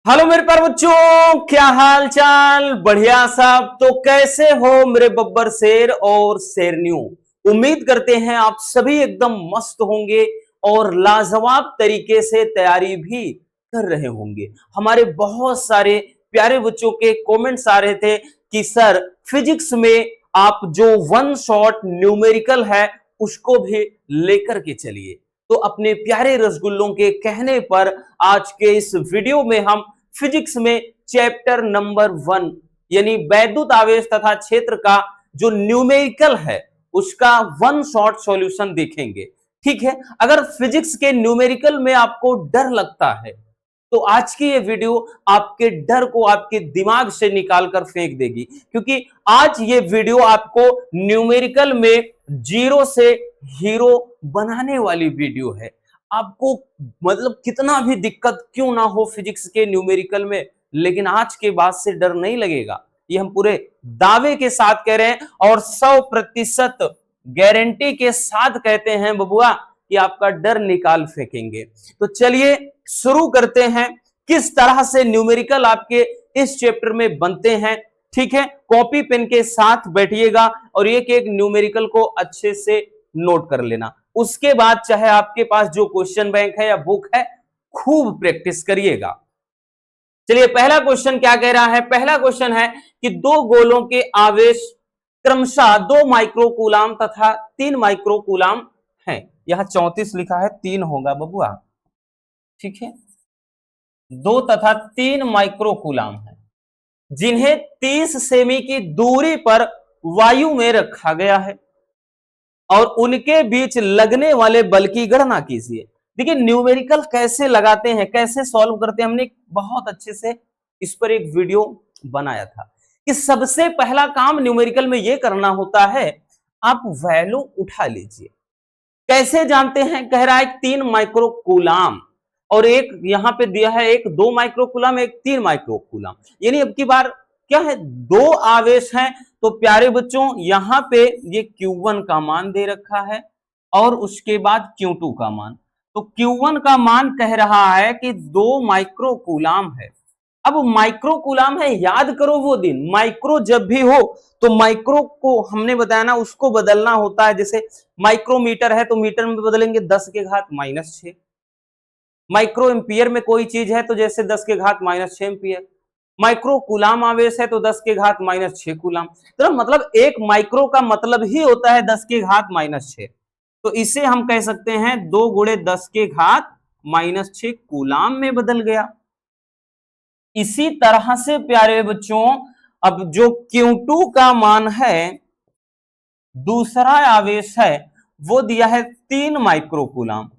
Hello मेरे प्यारे बच्चों, क्या हाल चाल। बढ़िया साहब। तो कैसे हो मेरे बब्बर शेर और शेरनियों। उम्मीद करते हैं आप सभी एकदम मस्त होंगे और लाजवाब तरीके से तैयारी भी कर रहे होंगे। हमारे बहुत सारे प्यारे बच्चों के कमेंट्स आ रहे थे कि सर फिजिक्स में आप जो वन शॉट न्यूमेरिकल है उसको भी लेकर के चलिए। तो अपने प्यारे रसगुल्लों के कहने पर आज के इस वीडियो में हम फिजिक्स में चैप्टर नंबर 1 यानी वैद्युत आवेश तथा क्षेत्र का जो न्यूमेरिकल है उसका वन शॉट सॉल्यूशन देखेंगे। ठीक है। अगर फिजिक्स के न्यूमेरिकल में आपको डर लगता है तो आज की ये वीडियो आपके डर को आपके दिमाग से निकाल कर फेंक देगी, क्योंकि आज ये वीडियो आपको न्यूमेरिकल में जीरो से हीरो बनाने वाली वीडियो है। आपको मतलब कितना भी दिक्कत क्यों ना हो फिजिक्स के न्यूमेरिकल में, लेकिन आज के बाद से डर नहीं लगेगा। ये हम पूरे दावे के साथ कह रहे हैं और 100% गारंटी के साथ कहते हैं बबुआ कि आपका डर निकाल फेंकेंगे। तो चलिए शुरू करते हैं किस तरह से न्यूमेरिकल आपके इस चैप्टर में बनते हैं। ठीक है, कॉपी पेन के साथ बैठिएगा और एक एक न्यूमेरिकल को अच्छे से नोट कर लेना। उसके बाद चाहे आपके पास जो क्वेश्चन बैंक है या बुक है, खूब प्रैक्टिस करिएगा। चलिए पहला क्वेश्चन क्या कह रहा है। पहला क्वेश्चन है कि दो गोलों के आवेश क्रमशः 2 माइक्रोकूलाम तथा 3 माइक्रोकूलाम है। यहां 34 लिखा है, 3 होगा बबुआ। ठीक है, 2 तथा 3 माइक्रोकूलाम है जिन्हें 30 सेमी की दूरी पर वायु में रखा गया है और उनके बीच लगने वाले बल की गणना कीजिए। देखिए न्यूमेरिकल कैसे लगाते हैं, कैसे सॉल्व करते हैं, हमने बहुत अच्छे से इस पर एक वीडियो बनाया था कि सबसे पहला काम न्यूमेरिकल में यह करना होता है, आप वैल्यू उठा लीजिए। कैसे जानते हैं, कह रहा है 3 माइक्रोकूलाम और एक यहां पे दिया है एक 2 माइक्रोकूलाम एक 3 माइक्रोकूलाम, यानी अब की बार क्या है, 2 आवेश हैं। तो प्यारे बच्चों यहां पे ये Q1 का मान दे रखा है और उसके बाद Q2 का मान। तो Q1 का मान कह रहा है कि 2 माइक्रोकूलाम है। अब माइक्रोकूलाम है, याद करो वो दिन माइक्रो जब भी हो तो माइक्रो को हमने बताया ना उसको बदलना होता है। जैसे माइक्रोमीटर है तो मीटर में बदलेंगे 10 के घात -6। माइक्रो एम्पियर में कोई चीज है तो जैसे 10 के घात -6 एम्पियर। माइक्रो कूलाम आवेश है तो 10 के घात -6 कूलाम। तो मतलब एक माइक्रो का मतलब ही होता है 10 के घात -6। तो इसे हम कह सकते हैं 2 गुणे 10 के घात -6 कूलाम में बदल गया। इसी तरह से प्यारे बच्चों अब जो Q2 का मान है, दूसरा आवेश है, वो दिया है 3 माइक्रोकूलाम।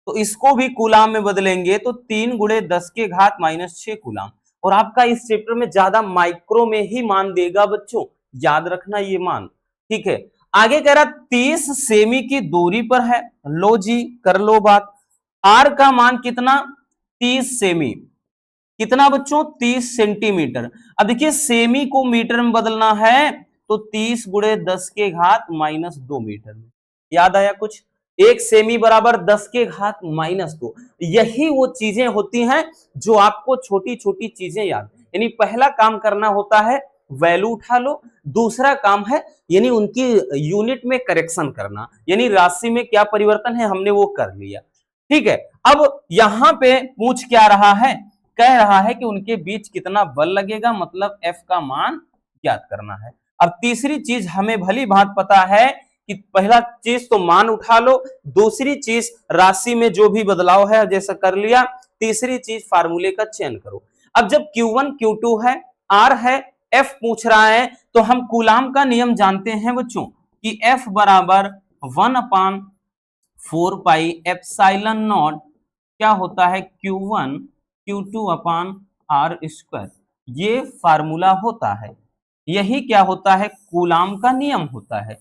तो इसको भी कूलाम में बदलेंगे तो 3 गुणे 10 के घात -6 कूलाम। और आपका इस चैप्टर में ज्यादा माइक्रो में ही मान देगा बच्चों, याद रखना ये मान। ठीक है, आगे कह रहा 30 सेमी की दूरी पर है। लो जी कर लो बात। आर का मान कितना, 30 सेमी। कितना बच्चों, 30 सेंटीमीटर। अब देखिए सेमी को मीटर में बदलना है तो 30 गुणे 10 के घात -2 मीटर में। याद आया कुछ, एक सेमी बराबर 10 के घात -2। यही वो चीजें होती हैं जो आपको छोटी छोटी चीजें याद, यानी पहला काम करना होता है वैल्यू उठा लो, दूसरा काम है यानी उनकी यूनिट में करेक्शन करना, यानी राशि में क्या परिवर्तन है हमने वो कर लिया। ठीक है, अब यहां पे पूछ क्या रहा है, कह रहा है कि उनके बीच कितना बल लगेगा, मतलब F का मान ज्ञात करना है। अब तीसरी चीज हमें भली भांति पता है कि पहला चीज तो मान उठा लो, दूसरी चीज राशि में जो भी बदलाव है जैसा कर लिया, तीसरी चीज फार्मूले का चयन करो। अब जब Q1 Q2 है, R है, F पूछ रहा है, तो हम कूलाम का नियम जानते हैं बच्चों कि F बराबर 1/4 पाई एप्सिलॉन नॉट क्या होता है, Q1 Q2 upon r square. ये फार्मूला होता है, यही क्या होता है, कूलाम का नियम होता है।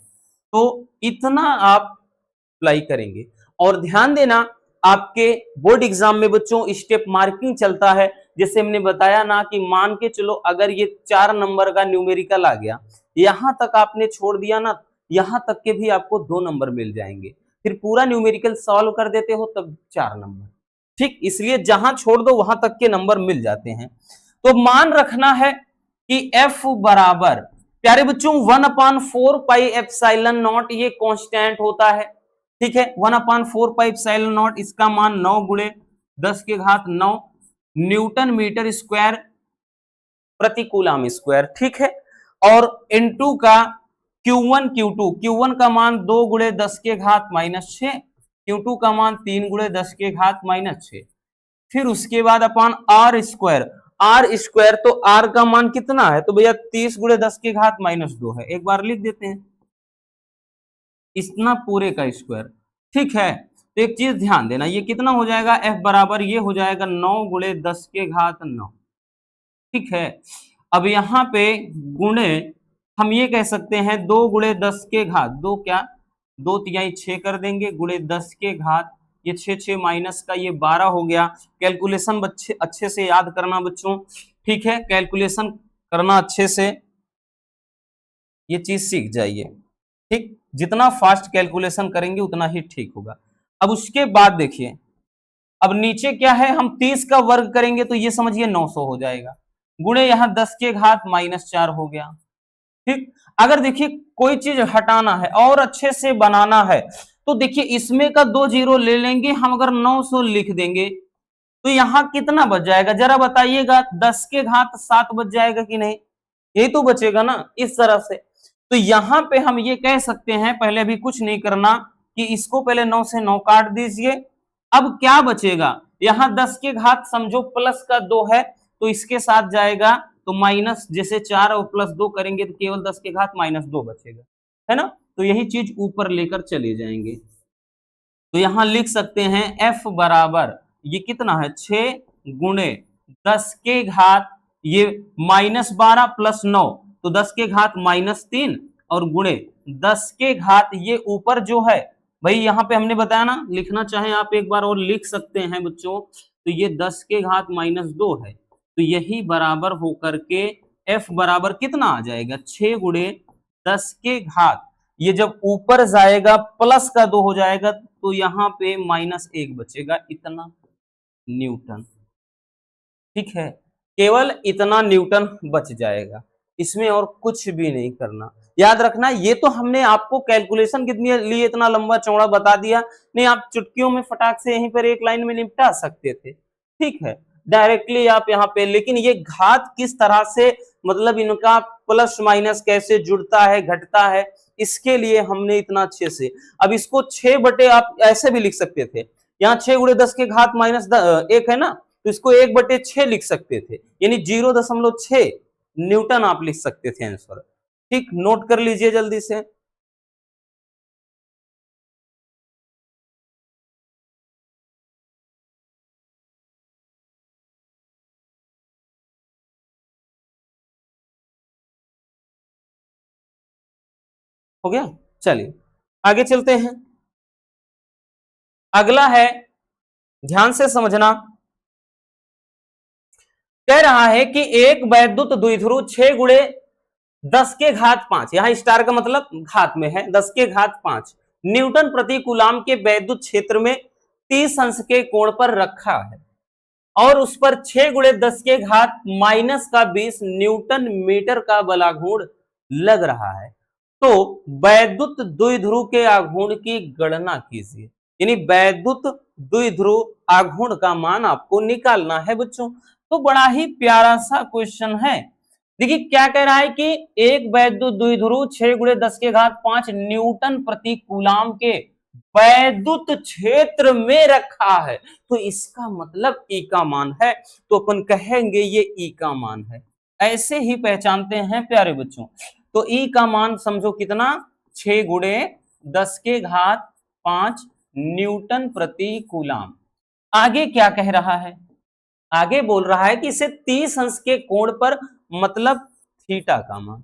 तो इतना आप अप्लाई करेंगे और ध्यान देना आपके बोर्ड एग्जाम में बच्चों स्टेप मार्किंग चलता है। जैसे हमने बताया ना कि मान के चलो अगर ये 4 नंबर का न्यूमेरिकल आ गया, यहां तक आपने छोड़ दिया ना, यहां तक के भी आपको 2 नंबर मिल जाएंगे। फिर पूरा न्यूमेरिकल सॉल्व कर देते हो तब 4 नंबर। ठीक, इसलिए जहां छोड़ दो वहां तक के नंबर मिल जाते हैं। तो मान रखना है कि F बराबर प्यारे बच्चों 1/4 पाई एप्सिलॉन नॉट, ये कांस्टेंट होता है। ठीक है, 1/4 पाई एप्सिलॉन नॉट, इसका मान 9 गुणे 10 के घात 9 न्यूटन मीटर स्क्वायर प्रति कूलम स्क्वायर। ठीक है, और इनटू का Q1 का मान 2 गुणे 10 के घात -6, Q2 का मान 3 गुणे 10 के घात -6। फिर उसके बाद अपन आर स्क्वायर तो आर का मान कितना है, तो भैया 30 गुणे 10 के घात -2 है। एक बार लिख देते हैं इतना पूरे का स्क्वायर। ठीक है, तो एक चीज ध्यान देना, ये कितना हो जाएगा F बराबर, ये हो जाएगा 9 गुणे 10 के घात 9। ठीक है, अब यहां पे गुणे हम ये कह सकते हैं 2 गुणे 10 के घात 2, क्या 2 तिहाई 6 कर देंगे गुणे 10 के घात, ये 6 माइनस का ये 12 हो गया। कैलकुलेशन बच्चे अच्छे से याद करना बच्चों। ठीक है, कैलकुलेशन करना अच्छे से, ये चीज सीख जाइए। ठीक, जितना फास्ट कैलकुलेशन करेंगे उतना ही ठीक होगा। अब उसके बाद देखिए, अब नीचे क्या है, हम 30 का वर्ग करेंगे तो ये समझिए 900 हो जाएगा, गुणे यहां 10 के घात -4 हो गया। ठीक, अगर देखिए कोई चीज हटाना है और अच्छे से बनाना है तो देखिए इसमें का 2 जीरो ले लेंगे हम, अगर 900 लिख देंगे तो यहां कितना बच जाएगा जरा बताइएगा, 10 के घात 7 बच जाएगा कि नहीं, यही तो बचेगा ना इस तरह से। तो यहां पे हम ये कह सकते हैं, पहले भी कुछ नहीं करना, कि इसको पहले 9 से 9 काट दीजिए। अब क्या बचेगा, यहां 10 के घात समझो प्लस का 2 है तो इसके साथ जाएगा, तो माइनस जैसे 4 और प्लस 2 करेंगे तो केवल 10 के घात -2 बचेगा, है ना। तो यही चीज ऊपर लेकर चले जाएंगे। तो यहां लिख सकते हैं F बराबर ये कितना है 6 गुणे 10 के घात ये -12 प्लस 9, तो 10 के घात -3 और गुणे 10 के घात ये ऊपर जो है, भाई यहां पे हमने बताया ना, लिखना चाहे आप एक बार और लिख सकते हैं बच्चों, तो ये 10 के घात -2 है, तो यही बराबर होकर के F बराबर कितना आ जाएगा 6 गुणे 10 के घात, ये जब ऊपर जाएगा प्लस का 2 हो जाएगा तो यहां पे -1 बचेगा, इतना न्यूटन। ठीक है, केवल इतना न्यूटन बच जाएगा, इसमें और कुछ भी नहीं करना। याद रखना, ये तो हमने आपको कैलकुलेशन कितनी लिए इतना लंबा चौड़ा बता दिया, नहीं आप चुटकियों में फटाक से यहीं पर एक लाइन में निपटा सकते थे। ठीक है, डायरेक्टली आप यहाँ पे, लेकिन ये घात किस तरह से, मतलब इनका प्लस माइनस कैसे जुड़ता है घटता है, इसके लिए हमने इतना अच्छे से, अब इसको 6 बटे आप ऐसे भी लिख सकते थे, यहाँ 6 गुणे 10 के घात -1 है ना, तो इसको 1 बटे 6 लिख सकते थे, यानी 0.6 न्यूटन आप लिख सकते थे आंसर। ठीक, नोट कर लीजिए जल्दी से। हो गया, चलिए आगे चलते हैं। अगला है, ध्यान से समझना, कह रहा है कि एक वैद्युत द्विध्रुव 6 गुणे 10 के घात 5, यहां स्टार का मतलब घात में है, 10 के घात 5 न्यूटन प्रति कूलाम के वैद्युत क्षेत्र में 30 अंश के कोण पर रखा है और उस पर 6 गुणे 10 के घात -20 न्यूटन मीटर का बलाघूर्ण लग रहा है, तो वैद्युत द्विध्रुव के आघूर्ण की गणना कीजिए। यानी वैद्युत द्विध्रुव आघूर्ण का मान आपको निकालना है बच्चों। तो बड़ा ही प्यारा सा क्वेश्चन है। देखिए क्या कह रहा है कि एक वैद्युत द्विध्रुव 6 गुणे 10 के घात 5 न्यूटन प्रति कूलाम के वैद्युत क्षेत्र में रखा है, तो इसका मतलब ई का मान है, तो अपन कहेंगे ये ई का मान है। ऐसे ही पहचानते हैं प्यारे बच्चों। तो ई का मान समझो कितना, 6 गुणे 10 के घात 5 न्यूटन प्रति कूलाम। आगे क्या कह रहा है, आगे बोल रहा है कि इसे 30 अंश के कोण पर, मतलब थीटा का मान,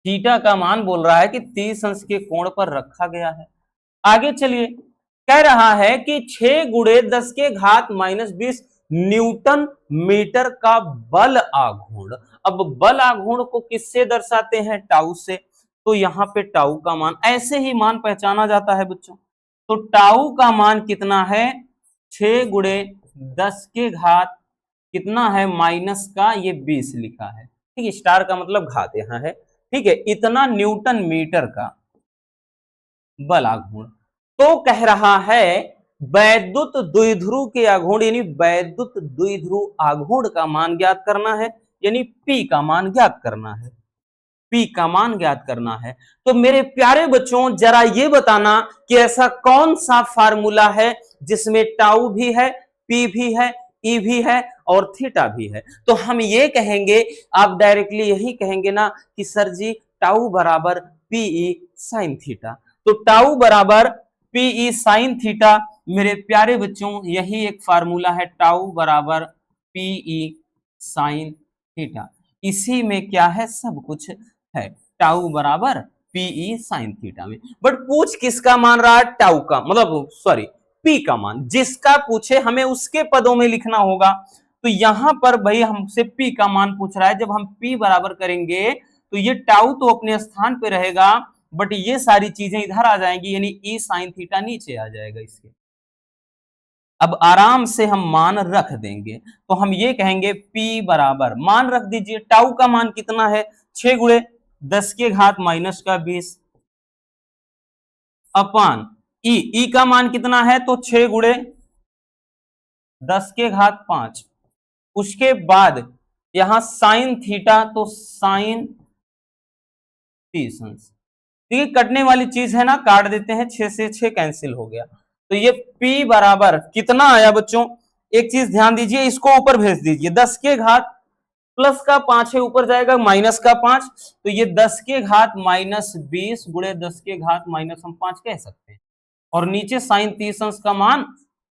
थीटा का मान बोल रहा है कि 30 अंश के कोण पर रखा गया है। आगे चलिए, कह रहा है कि 6 गुणे 10 के घात -20 न्यूटन मीटर का बल आघूर्ण। अब बल आघूर्ण को किससे दर्शाते हैं, टाउ से, तो यहां पे टाउ का मान, ऐसे ही मान पहचाना जाता है बच्चों। तो टाउ का मान कितना है 6 गुणे 10 के घात कितना है माइनस का ये 20 लिखा है। ठीक है, स्टार का मतलब घात यहाँ है। ठीक है, इतना न्यूटन मीटर का बल आघूर्ण। तो कह रहा है वैद्युत द्विध्रुव के आघूर्ण यानी वैद्युत द्विध्रुव आघूर्ण का मान ज्ञात करना है, यानी P का मान ज्ञात करना है। P का मान ज्ञात करना है। तो मेरे प्यारे बच्चों जरा ये बताना कि ऐसा कौन सा फार्मूला है जिसमें टाउ भी है, P भी है, E भी है और थीटा भी है। तो हम ये कहेंगे, आप डायरेक्टली यही कहेंगे ना कि सर जी टाउ बराबर PE साइन थीटा। तो टाउ बराबर PE साइन थीटा मेरे प्यारे बच्चों यही एक फार्मूला है, टाउ बराबर PE साइन थीटा। इसी में क्या है, सब कुछ है। टाउ बराबर PE साइन थीटा में। बट पूछ किसका मान रहा है, टाउ का मतलब सॉरी P का मान। जिसका पूछे हमें उसके पदों में लिखना होगा। तो यहां पर भाई हमसे P का मान पूछ रहा है। जब हम P बराबर करेंगे तो ये टाउ तो अपने स्थान पे रहेगा, बट ये सारी चीजें इधर आ जाएंगी, यानी E साइन थीटा नीचे आ जाएगा इसके। अब आराम से हम मान रख देंगे। तो हम ये कहेंगे P बराबर, मान रख दीजिए, टाउ का मान कितना है, 6 गुणे 10 के घात माइनस का 20 अपान ई का मान कितना है, तो 6 गुणे 10 के घात 5। उसके बाद यहां साइन थीटा, तो साइन 30 अंश। देखिए कटने वाली चीज है ना, काट देते हैं, 6 से 6 कैंसिल हो गया। तो ये P बराबर कितना आया बच्चों, एक चीज ध्यान दीजिए, इसको ऊपर भेज दीजिए, 10 के घात प्लस का 5 है, ऊपर जाएगा माइनस का 5। तो ये 10 के घात माइनस 20 गुणे 10 के घात माइनस हम 5 कह सकते हैं। और नीचे साइन 30 अंश का मान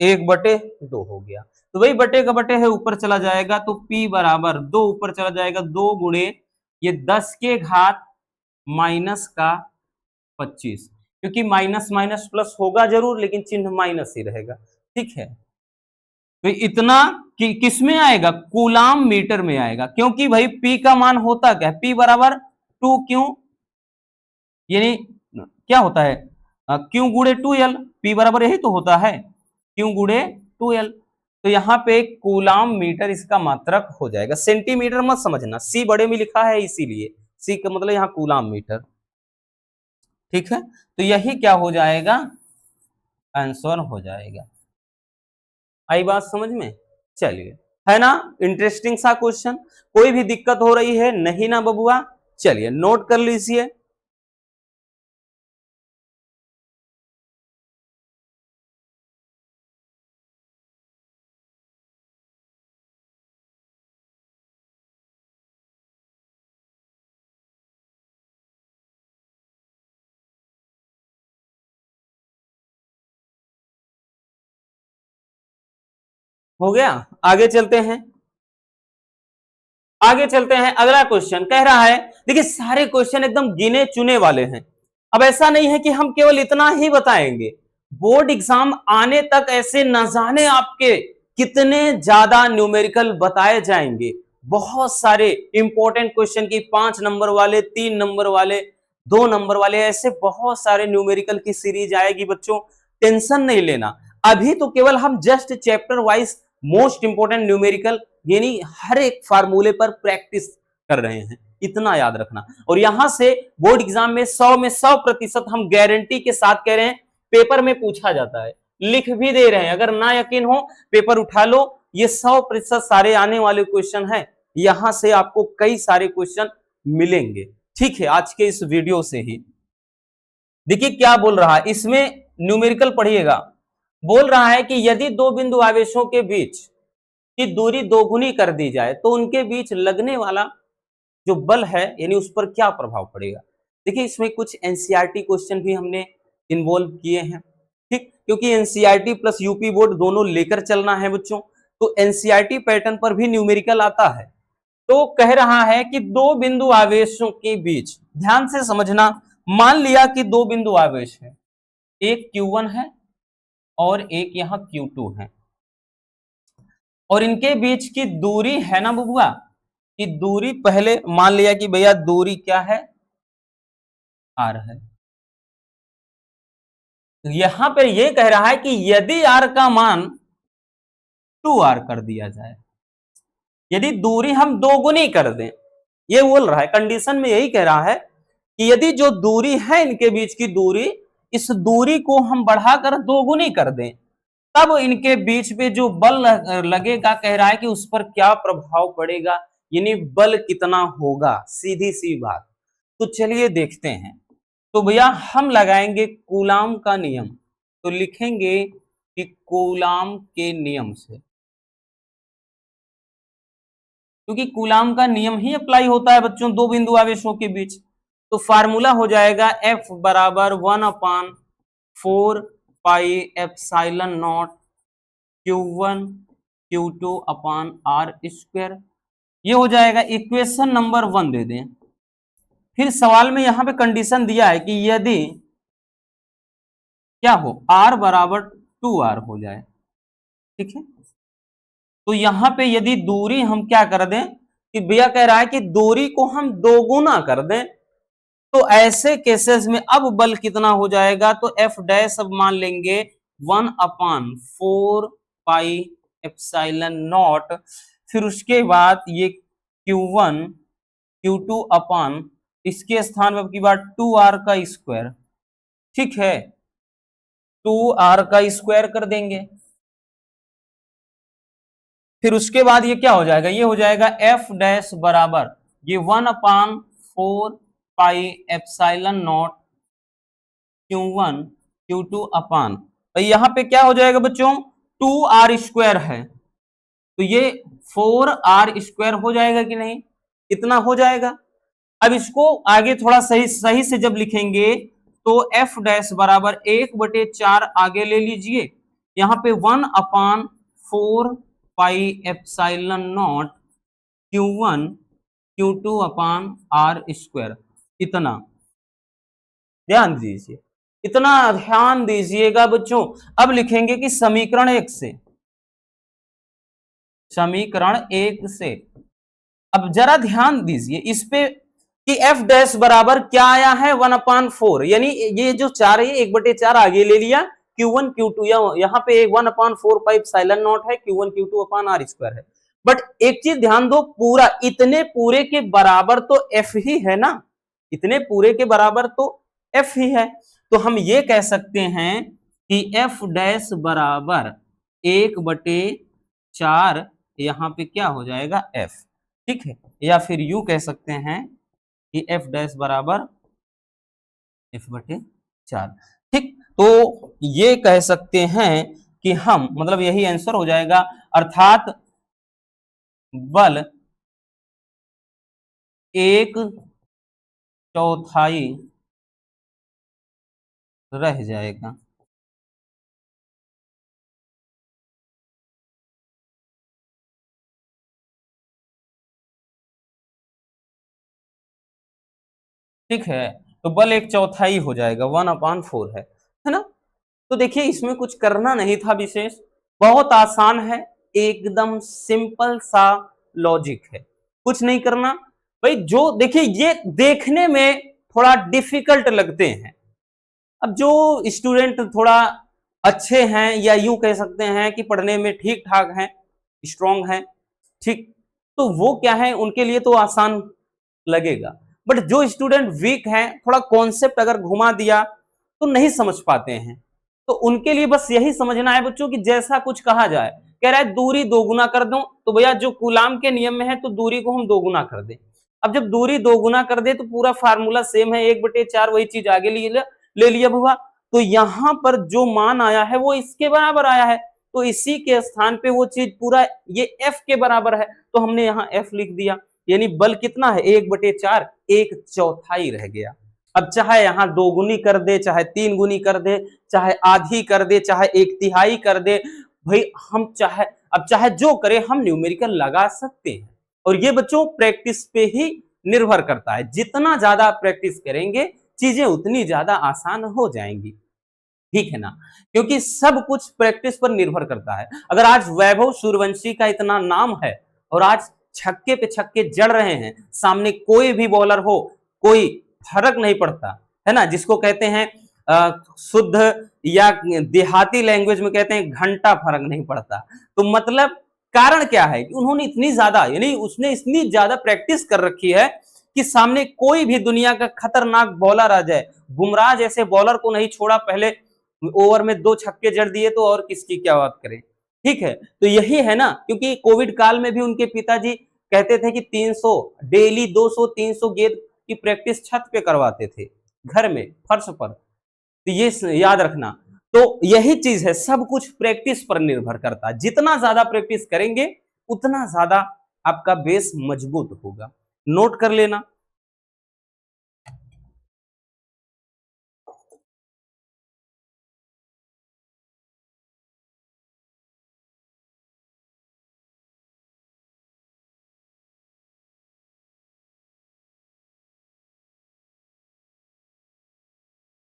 1/2 हो गया। तो वही बटे का बटे है, ऊपर चला जाएगा। तो P बराबर 2 ऊपर चला जाएगा, 2 गुणे ये 10 के घात माइनस का 25, क्योंकि माइनस माइनस प्लस होगा जरूर, लेकिन चिन्ह माइनस ही रहेगा। ठीक है, तो इतना किस में आएगा, कूलाम मीटर में आएगा, क्योंकि भाई P का मान होता क्या है, P बराबर 2Q, यानी क्या होता है, Q गुणे 2L। P बराबर यही तो होता है, Q गुणे 2L। तो यहाँ पे कूलाम मीटर इसका मात्रक हो जाएगा। सेंटीमीटर मत समझना, C बड़े में लिखा है इसीलिए, C का मतलब यहाँ कूलाम मीटर। ठीक है, तो यही क्या हो जाएगा, आंसर हो जाएगा। आई बात समझ में, चलिए, है ना इंटरेस्टिंग सा क्वेश्चन। कोई भी दिक्कत हो रही है नहीं ना बबुआ, चलिए नोट कर लीजिए। हो गया, आगे चलते हैं। आगे चलते हैं, अगला क्वेश्चन कह रहा है, देखिए सारे क्वेश्चन एकदम गिने चुने वाले हैं। अब ऐसा नहीं है कि हम केवल इतना ही बताएंगे, बोर्ड एग्जाम आने तक ऐसे न जाने आपके कितने ज्यादा न्यूमेरिकल बताए जाएंगे। बहुत सारे इंपॉर्टेंट क्वेश्चन की 5 नंबर वाले, 3 नंबर वाले, 2 नंबर वाले, ऐसे बहुत सारे न्यूमेरिकल की सीरीज आएगी बच्चों, टेंशन नहीं लेना। अभी तो केवल हम just chapter wise most important numerical यानी हर एक फार्मूले पर प्रैक्टिस कर रहे हैं, इतना याद रखना। और यहां से बोर्ड एग्जाम में 100 में 100% हम गारंटी के साथ कह रहे हैं, पेपर में पूछा जाता है, लिख भी दे रहे हैं। अगर ना यकीन हो पेपर उठा लो, ये 100% सारे आने वाले क्वेश्चन हैं, यहां से आपको कई सारे क्वेश्चन मिलेंगे। ठीक है, आज के इस वीडियो से ही देखिए क्या बोल रहा है, इसमें न्यूमेरिकल पढ़िएगा। बोल रहा है कि यदि दो बिंदु आवेशों के बीच की दूरी दोगुनी कर दी जाए तो उनके बीच लगने वाला जो बल है यानी उस पर क्या प्रभाव पड़ेगा। देखिए इसमें कुछ एनसीईआरटी क्वेश्चन भी हमने इन्वॉल्व किए हैं, ठीक, क्योंकि एनसीईआरटी प्लस यूपी बोर्ड दोनों लेकर चलना है बच्चों। तो एनसीईआरटी पैटर्न पर भी न्यूमेरिकल आता है। तो कह रहा है कि दो बिंदु आवेशों के बीच, ध्यान से समझना, मान लिया कि दो बिंदु आवेश है, एक Q1 है और एक यहां Q2 है, और इनके बीच की दूरी है ना बबुआ, कि दूरी पहले मान लिया कि भैया दूरी क्या है, R है। यहां पर यह कह रहा है कि यदि R का मान 2r कर दिया जाए। यदि दूरी हम दोगुनी कर दें, ये बोल रहा है कंडीशन में यही कह रहा है कि यदि जो दूरी है इनके बीच की दूरी, इस दूरी को हम बढ़ाकर दोगुनी कर दें, तब इनके बीच पे जो बल लगेगा, कह रहा है कि उस पर क्या प्रभाव पड़ेगा, यानी बल कितना होगा, सीधी सी बात। तो चलिए देखते हैं। तो भैया हम लगाएंगे कूलाम का नियम, तो लिखेंगे कि कूलाम के नियम से, क्योंकि कूलाम का नियम ही अप्लाई होता है बच्चों दो बिंदु आवेशों के बीच। तो फार्मूला हो जाएगा F बराबर 1/4 pi epsilon not Q1 Q2 upon R square. ये हो जाएगा इक्वेशन नंबर 1 दे दें। फिर सवाल में यहां पे कंडीशन दिया है कि यदि क्या हो, R बराबर 2R हो जाए, ठीक है। तो यहां पे यदि दूरी हम क्या कर दें, कि भैया कह रहा है कि दूरी को हम दोगुना कर दें, तो ऐसे केसेस में अब बल कितना हो जाएगा, तो F डैश अब मान लेंगे 1/4 पाई एप्सिलॉन नॉट, फिर उसके बाद ये Q1 Q2 अपॉन इसके स्थान पर की बार 2R का स्क्वायर, ठीक है, 2R का स्क्वायर कर देंगे। फिर उसके बाद ये क्या हो जाएगा, ये हो जाएगा F डैश बराबर ये 1/4 pi epsilon not Q1 Q2 upon, तो यहां पे क्या हो जाएगा बच्चों, 2R स्क्वायर है, तो ये 4R स्क्वायर हो जाएगा कि नहीं, इतना हो जाएगा। अब इसको आगे थोड़ा सही सही से जब लिखेंगे, तो F डैश बराबर 1/4 आगे ले लीजिए, यहां पे 1/4 pi epsilon not Q1 Q2 upon R square, इतना ध्यान दीजिए, इतना ध्यान दीजिएगा बच्चों। अब लिखेंगे कि समीकरण 1 से, समीकरण 1 से अब जरा ध्यान दीजिए इस पे कि F डैश बराबर क्या आया है 1/4, यानी ये जो 4 है 1/4 आगे ले लिया, Q1 Q2 यहाँ पे 1/4 पाई एप्सिलॉन नॉट है, Q1 Q2 upon R square है। बट एक चीज ध्यान दो, पूरा इतने पूरे के बराबर तो F ही है ना, इतने पूरे के बराबर तो F ही है। तो हम ये कह सकते हैं कि F डैश बराबर 1/4 यहाँ पे क्या हो जाएगा F, ठीक है, या फिर यू कह सकते हैं कि F डैश बराबर F/4, ठीक। तो ये कह सकते हैं कि हम, मतलब यही आंसर हो जाएगा, अर्थात बल 1/4 रह जाएगा। ठीक है, तो बल 1/4 हो जाएगा, 1/4 है ना। तो देखिए इसमें कुछ करना नहीं था विशेष, बहुत आसान है, एकदम सिंपल सा लॉजिक है, कुछ नहीं करना भाई। जो देखिए ये देखने में थोड़ा डिफिकल्ट लगते हैं, अब जो स्टूडेंट थोड़ा अच्छे हैं, या यूं कह सकते हैं कि पढ़ने में ठीक ठाक हैं, स्ट्रांग हैं, ठीक, तो वो क्या है, उनके लिए तो आसान लगेगा। बट जो स्टूडेंट वीक हैं, थोड़ा कॉन्सेप्ट अगर घुमा दिया तो नहीं समझ पाते हैं, तो उनके लिए बस यही समझना है बच्चों कि जैसा कुछ कहा जाए, कह रहा है दूरी दोगुना कर दूं, तो भैया जो कूलाम के नियम में है तो दूरी को हम दोगुना कर दें। अब जब दूरी दोगुना कर दे तो पूरा फार्मूला सेम है, 1/4 वही चीज आगे ले लिया भैया, तो यहां पर जो मान आया है वो इसके बराबर आया है, तो इसी के स्थान पे वो चीज पूरा ये F के बराबर है, तो हमने यहाँ F लिख दिया, यानी बल कितना है 1/4, 1/4 रह गया। अब चाहे यहां 2 गुनी कर दे, चाहे 3 गुनी कर दे, चाहे आधी कर दे, चाहे 1/3 कर दे, भाई हम चाहे, अब चाहे जो करे, हम न्यूमेरिकल लगा सकते हैं। और ये बच्चों प्रैक्टिस पे ही निर्भर करता है, जितना ज्यादा प्रैक्टिस करेंगे चीजें उतनी ज्यादा आसान हो जाएंगी, ठीक है ना, क्योंकि सब कुछ प्रैक्टिस पर निर्भर करता है। अगर आज वैभव सूर्यवंशी का इतना नाम है और आज छक्के पे छक्के जड़ रहे हैं, सामने कोई भी बॉलर हो, कोई फर्क नहीं पड़ता, है ना, जिसको कहते हैं शुद्ध या देहाती लैंग्वेज में कहते हैं घंटा फर्क नहीं पड़ता। तो मतलब कारण क्या है कि उन्होंने इतनी ज्यादा, यानी उसने इतनी ज्यादा प्रैक्टिस कर रखी है कि सामने कोई भी दुनिया का खतरनाक बॉलर आ जाए, बुमराह जैसे बॉलर को नहीं छोड़ा, पहले ओवर में 2 छक्के जड़ दिए, तो और किसकी क्या बात करें। ठीक है, तो यही है ना, क्योंकि कोविड काल में भी उनके पिताजी कहते थे कि 300 डेली 200-300 गेंद की प्रैक्टिस छत पे करवाते थे, घर में फर्श पर। तो ये याद रखना। तो यही चीज है, सब कुछ प्रैक्टिस पर निर्भर करता है। जितना ज्यादा प्रैक्टिस करेंगे उतना ज्यादा आपका बेस मजबूत होगा। नोट कर लेना।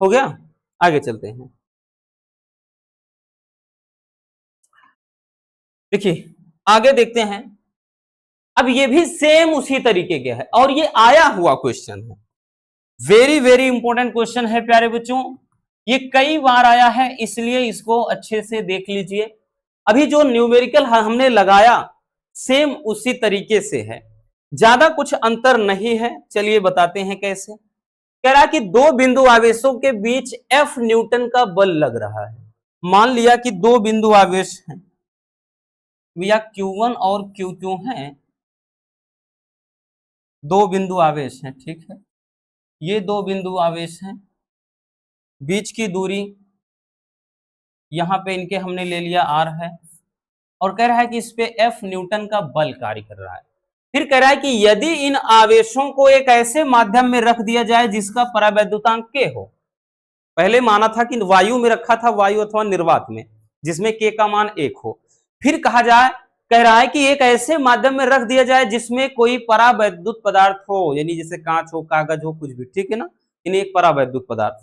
हो गया, आगे चलते हैं। देखिए आगे देखते हैं। अब ये भी सेम उसी तरीके के है और ये आया हुआ क्वेश्चन है, वेरी वेरी इंपॉर्टेंट क्वेश्चन है प्यारे बच्चों। ये कई बार आया है, इसलिए इसको अच्छे से देख लीजिए। अभी जो न्यूमेरिकल हमने लगाया सेम उसी तरीके से है, ज्यादा कुछ अंतर नहीं है। चलिए बताते हैं कैसे। कह रहा है कि दो बिंदु आवेशों के बीच एफ न्यूटन का बल लग रहा है। मान लिया कि दो बिंदु आवेश हैं भैया, Q1 और Q2 हैं, दो बिंदु आवेश हैं, ठीक है। ये दो बिंदु आवेश हैं, बीच की दूरी यहां पे इनके हमने ले लिया r है, और कह रहा है कि इस पे F न्यूटन का बल कार्य कर रहा है। फिर कह रहा है कि यदि इन आवेशों को एक ऐसे माध्यम में रख दिया जाए जिसका परावैद्युतांक k हो। पहले माना था कि वायु में रखा था, वायु अथवा निर्वात में, जिसमें k का मान 1 हो। फिर कहा जाए, कह रहा है कि एक ऐसे माध्यम में रख दिया जाए जिसमें कोई परावैद्युत पदार्थ हो, यानी जैसे कांच हो, कागज हो, कुछ भी, ठीक है ना, यानी एक परावैद्युत पदार्थ।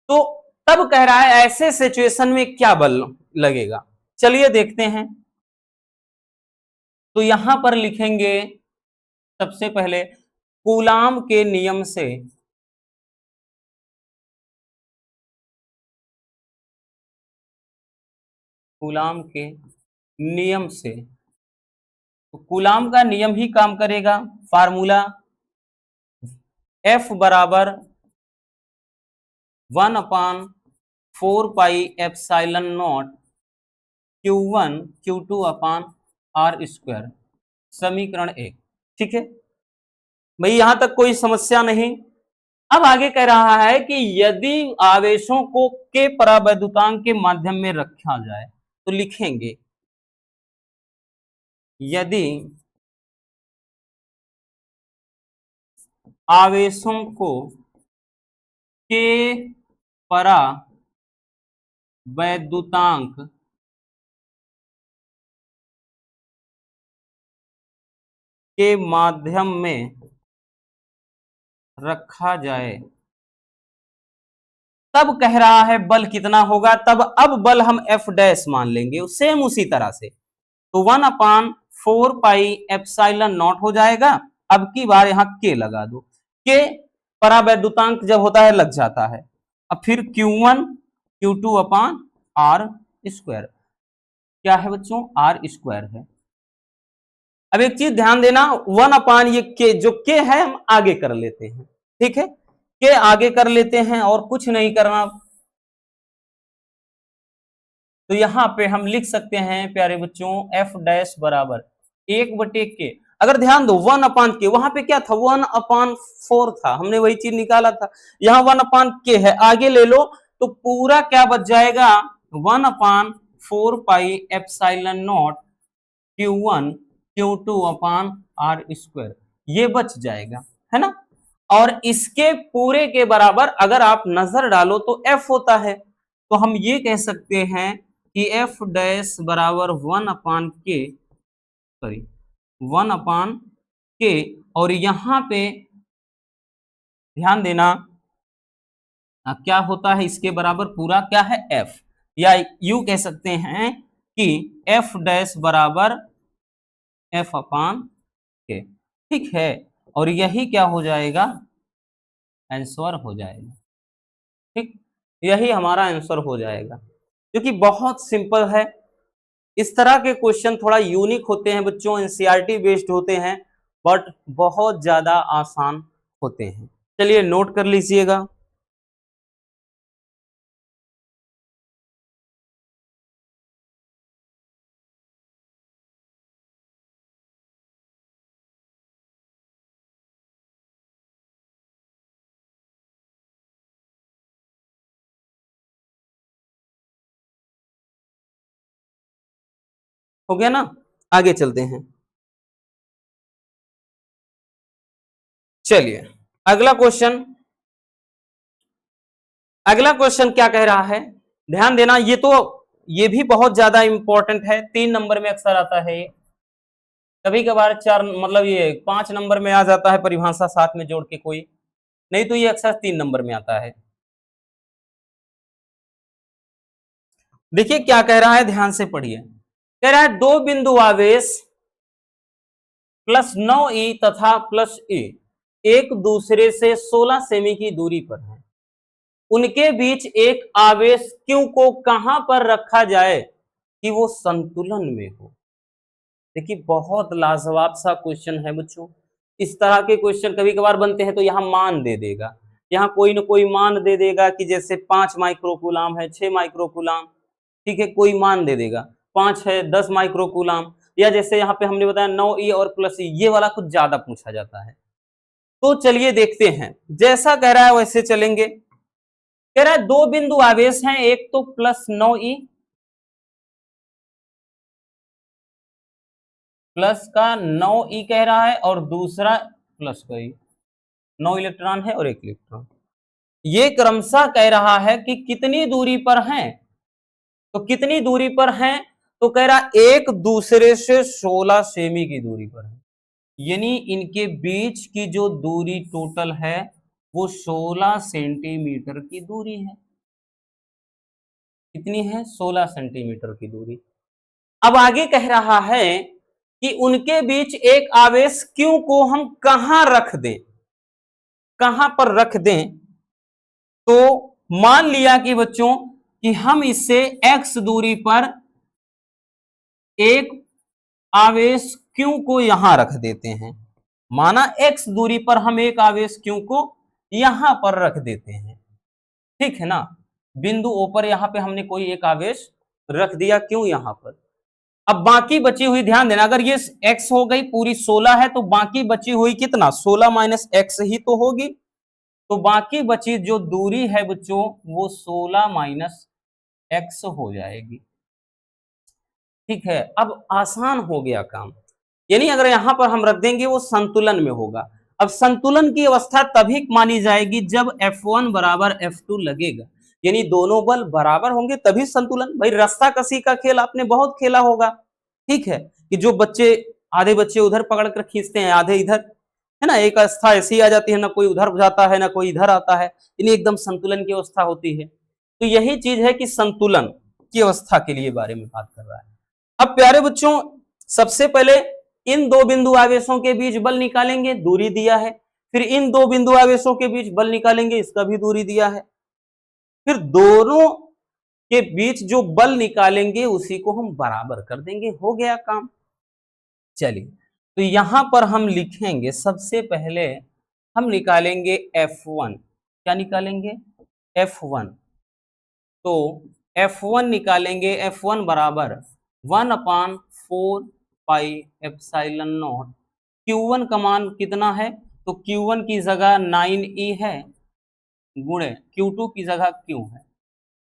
तो तब कह रहा है ऐसे सिचुएशन में क्या बल लगेगा। चलिए देखते हैं। तो यहां पर लिखेंगे सबसे पहले कूलाम के नियम से, कूलाम के नियम से, तो कूलाम का नियम ही काम करेगा। फार्मूला F बराबर 1/4πε0 Q1 Q2/r², समीकरण 1। ठीक है भाई, यहां तक कोई समस्या नहीं। अब आगे कह रहा है कि यदि आवेशों को के परावैद्युतांक के माध्यम में रखा जाए, तो लिखेंगे यदि आवेशों को के परावैद्युतांक के माध्यम में रखा जाए, तब कह रहा है बल कितना होगा। तब अब बल हम F डैश मान लेंगे सेम उसी तरह से। तो 1/4πε0 हो जाएगा। अब की बार यहां के लगा दो, के परावैद्युतांक जब होता है लग जाता है। अब फिर Q1 Q2/r², क्या है बच्चों, r² है। अब एक चीज ध्यान देना, 1 ये के, जो के है हम आगे कर लेते हैं, ठीक है, के आगे कर लेते हैं और कुछ नहीं करना। तो यहां पे हम लिख सकते हैं प्यारे बच्चों F डैश बराबर 1/k। अगर ध्यान दो 1/k, वहां पे क्या था, 1/4 था, हमने वही चीज निकाला था। यहाँ 1/k है, आगे ले लो तो पूरा क्या बच जाएगा, 1/4πε0 Q1 Q2/r², ये बच जाएगा, है ना। और इसके पूरे के बराबर अगर आप नजर डालो तो F होता है। तो हम ये कह सकते हैं कि F डैश बराबर 1/k, सॉरी 1/k, और यहां पे ध्यान देना क्या होता है, इसके बराबर पूरा क्या है F, या यू कह सकते हैं कि F डैश बराबर F/k, ठीक है। और यही क्या हो जाएगा, आंसर हो जाएगा, ठीक। यही हमारा आंसर हो जाएगा, क्योंकि बहुत सिंपल है। इस तरह के क्वेश्चन थोड़ा यूनिक होते हैं बच्चों, एनसीईआरटी बेस्ड होते हैं, बट बहुत ज्यादा आसान होते हैं। चलिए नोट कर लीजिएगा। हो गया ना, आगे चलते हैं। चलिए अगला क्वेश्चन, अगला क्वेश्चन क्या कह रहा है, ध्यान देना। ये भी बहुत ज्यादा इंपॉर्टेंट है, 3 नंबर में अक्सर आता है ये, कभी कभार 4 मतलब ये 5 नंबर में आ जाता है परिभाषा साथ में जोड़ के कोई, नहीं तो ये अक्सर 3 नंबर में आता है। देखिए क्या कह रहा है, ध्यान से पढ़िए। कह रहा है 2 बिंदु आवेश +9e तथा +a एक दूसरे से 16 सेमी की दूरी पर है। उनके बीच एक आवेश Q को कहां पर रखा जाए कि वो संतुलन में हो। देखिए बहुत लाजवाब सा क्वेश्चन है बच्चों। इस तरह के क्वेश्चन कभी कभार बनते हैं तो यहाँ मान दे देगा, यहाँ कोई ना कोई मान दे देगा कि जैसे 5 माइक्रोकूलाम है, 6 माइक्रोकूलाम, ठीक है, कोई मान दे देगा, 5 है 10 माइक्रोकूलाम, या जैसे यहाँ पे हमने बताया 9e और +e, ये वाला कुछ ज्यादा पूछा जाता है। तो चलिए देखते हैं, जैसा कह रहा है वैसे चलेंगे। कह रहा है 2 बिंदु आवेश हैं, एक तो +9e प्लस का 9e कह रहा है, और दूसरा प्लस का ई, 9 इलेक्ट्रॉन है और 1 इलेक्ट्रॉन। ये क्रमशः कह रहा है कि कितनी दूरी पर हैं, तो कितनी दूरी पर हैं, तो कह रहा एक दूसरे से 16 सेमी की दूरी पर है, यानी इनके बीच की जो दूरी टोटल है वो 16 सेंटीमीटर की दूरी है। कितनी है, 16 सेंटीमीटर की दूरी। अब आगे कह रहा है कि उनके बीच एक आवेश Q को हम कहां रख दें, कहां पर रख दें। तो मान लिया कि बच्चों कि हम इससे x दूरी पर एक आवेश Q को यहां रख देते हैं। माना x दूरी पर हम एक आवेश Q को यहां पर रख देते हैं, ठीक है ना। बिंदु O पर यहां पे हमने कोई एक आवेश रख दिया Q यहां पर। अब बाकी बची हुई, ध्यान देना, अगर ये x हो गई पूरी 16 है तो बाकी बची हुई कितना, 16 माइनस x ही तो होगी। तो बाकी बची जो दूरी है बच्चों वो 16 माइनस x हो जाएगी, ठीक है। अब आसान हो गया काम, यानी अगर यहां पर हम रख देंगे वो संतुलन में होगा। अब संतुलन की अवस्था तभी मानी जाएगी जब F1 बराबर F2 लगेगा, यानी दोनों बल बराबर होंगे तभी संतुलन। भाई रास्ता कसी का खेल आपने बहुत खेला होगा, ठीक है, कि जो बच्चे, आधे बच्चे उधर पकड़ कर खींचते हैं, आधे इधर, है ना, एक अवस्था ऐसी आ जाती है, ना कोई उधर जाता है ना कोई इधर आता है, यानी एकदम संतुलन की अवस्था होती है। तो यही चीज है कि संतुलन की अवस्था के लिए बारे में बात कर रहा है। अब प्यारे बच्चों सबसे पहले इन 2 बिंदु आवेशों के बीच बल निकालेंगे, दूरी दिया है। फिर इन 2 बिंदु आवेशों के बीच बल निकालेंगे, इसका भी दूरी दिया है। फिर दोनों के बीच जो बल निकालेंगे उसी को हम बराबर कर देंगे, हो गया काम। चलिए तो यहां पर हम लिखेंगे, सबसे पहले हम निकालेंगे F1। क्या निकालेंगे, F1। तो F1 निकालेंगे, F1 बराबर 1/4 पाई एप्सिलॉन नॉट। Q1 का मान कितना है, तो Q1 की जगह 9e है, गुणे Q2 की जगह Q है,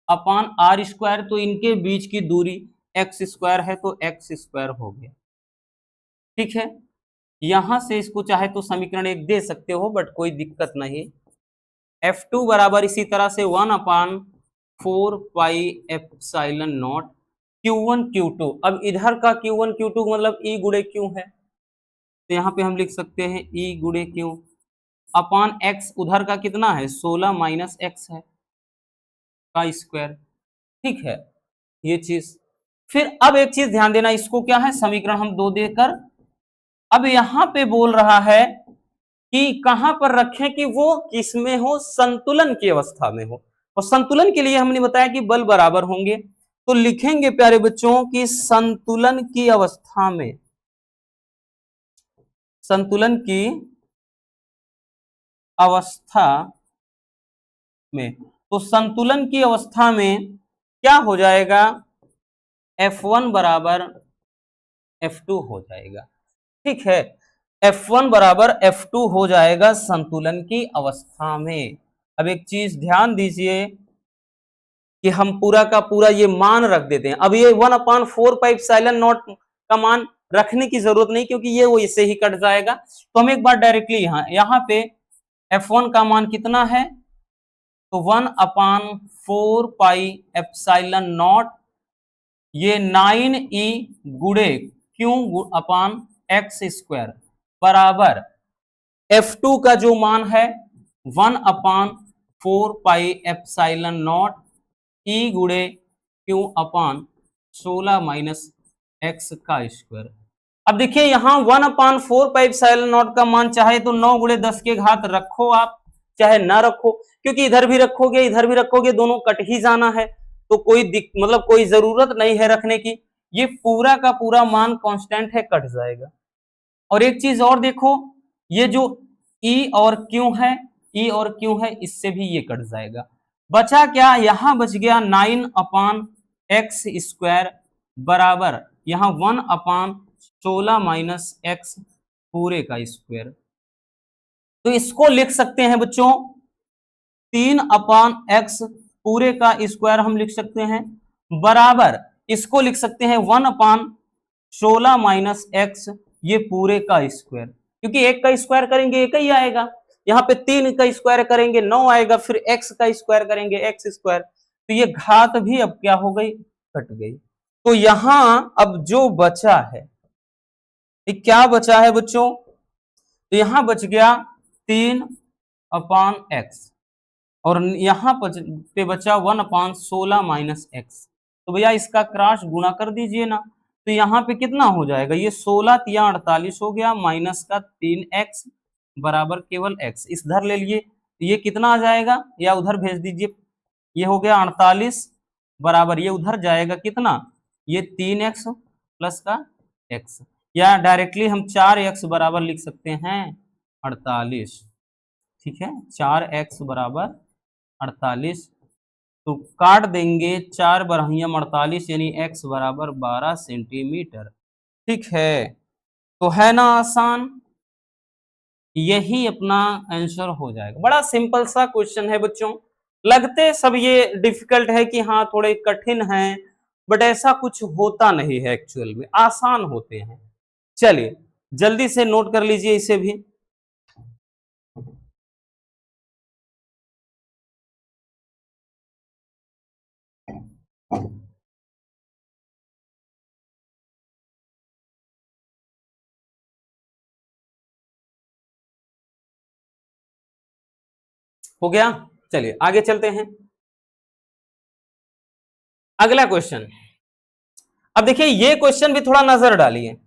अपान r²। तो इनके बीच की दूरी x² है, तो x² हो गया, ठीक है। यहां से इसको चाहे तो समीकरण 1 दे सकते हो, बट कोई दिक्कत नहीं। F2 बराबर इसी तरह से 1/4 pi epsilon not Q1 Q2। अब इधर का Q1 Q2 मतलब E गुणे Q है, तो यहाँ पे हम लिख सकते हैं E गुणे Q अपान x, उधर का कितना है 16 माइनस x है का स्क्वायर, ठीक है, ये चीज। फिर अब एक चीज ध्यान देना, इसको क्या है, समीकरण हम 2 देकर अब यहां पे बोल रहा है कि कहां पर रखें कि वो किसमें हो, संतुलन की अवस्था में हो। और संतुलन के लिए हमने बताया कि बल बराबर होंगे, तो लिखेंगे प्यारे बच्चों कि संतुलन की अवस्था में, संतुलन की अवस्था में, तो संतुलन की अवस्था में क्या हो जाएगा, F1 बराबर F2 हो जाएगा। ठीक है, F1 बराबर F2 हो जाएगा संतुलन की अवस्था में। अब एक चीज ध्यान दीजिए कि हम पूरा का पूरा ये मान रख देते हैं। अब ये 1/4πε0 का मान रखने की जरूरत नहीं, क्योंकि ये वो इससे ही कट जाएगा। तो हम एक बार डायरेक्टली यहाँ पे F1 का मान कितना है, तो 1/4πε0 ये 9e गुणे क्यू अपान एक्स स्क्वायर बराबर F2 का जो मान है 1/4πε0 ई गुणे क्यू अपान 16 माइनस एक्स का स्क्वायर। अब देखिए यहां 1/4πε0 का मान चाहे तो 9 गुणे 10 के घात रखो आप, चाहे ना रखो, क्योंकि इधर भी रखोगे इधर भी रखोगे दोनों कट ही जाना है, तो कोई मतलब कोई जरूरत नहीं है रखने की। ये पूरा का पूरा मान कांस्टेंट है, कट जाएगा। और एक चीज और देखो, ये जो ई और क्यू है, ई और क्यू है, इससे भी ये कट जाएगा। बचा क्या, यहां बच गया 9/x स्क्वायर बराबर यहां 1/16 माइनस एक्स पूरे का स्क्वायर। तो इसको लिख सकते हैं बच्चों 3/x पूरे का स्क्वायर हम लिख सकते हैं, बराबर इसको लिख सकते हैं 1/16 माइनस एक्स ये पूरे का स्क्वायर, क्योंकि एक का स्क्वायर करेंगे एक ही आएगा, यहाँ पे 3 का स्क्वायर करेंगे 9 आएगा, फिर x का स्क्वायर करेंगे x स्क्वायर, तो ये घात भी अब क्या हो गई, कट गई। तो यहां अब जो बचा है, ये क्या बचा है बच्चों, तो यहां बच गया 3/x और यहां पे बचा 1/16 माइनस एक्स। तो भैया इसका क्रॉस गुणा कर दीजिए ना, तो यहाँ पे कितना हो जाएगा, ये 16 या 48 हो गया, माइनस का 3x बराबर केवल x, इस धर ले लिए, तो ये कितना आ जाएगा, या उधर भेज दीजिए, ये हो गया 48 बराबर ये उधर जाएगा कितना, ये 3x प्लस का x, या डायरेक्टली हम 4x बराबर लिख सकते हैं 48। ठीक है, 4x बराबर 48, तो काट देंगे 4 बरहिया 48 यानी x बराबर 12 सेंटीमीटर। ठीक है, तो है ना आसान, यही अपना आंसर हो जाएगा। बड़ा सिंपल सा क्वेश्चन है बच्चों, लगते सब ये डिफिकल्ट है कि हाँ थोड़े कठिन हैं, बट ऐसा कुछ होता नहीं है, एक्चुअल में आसान होते हैं। चलिए जल्दी से नोट कर लीजिए इसे भी। हो गया, चलिए आगे चलते हैं। अगला क्वेश्चन, अब देखिए ये क्वेश्चन भी थोड़ा नजर डालिए,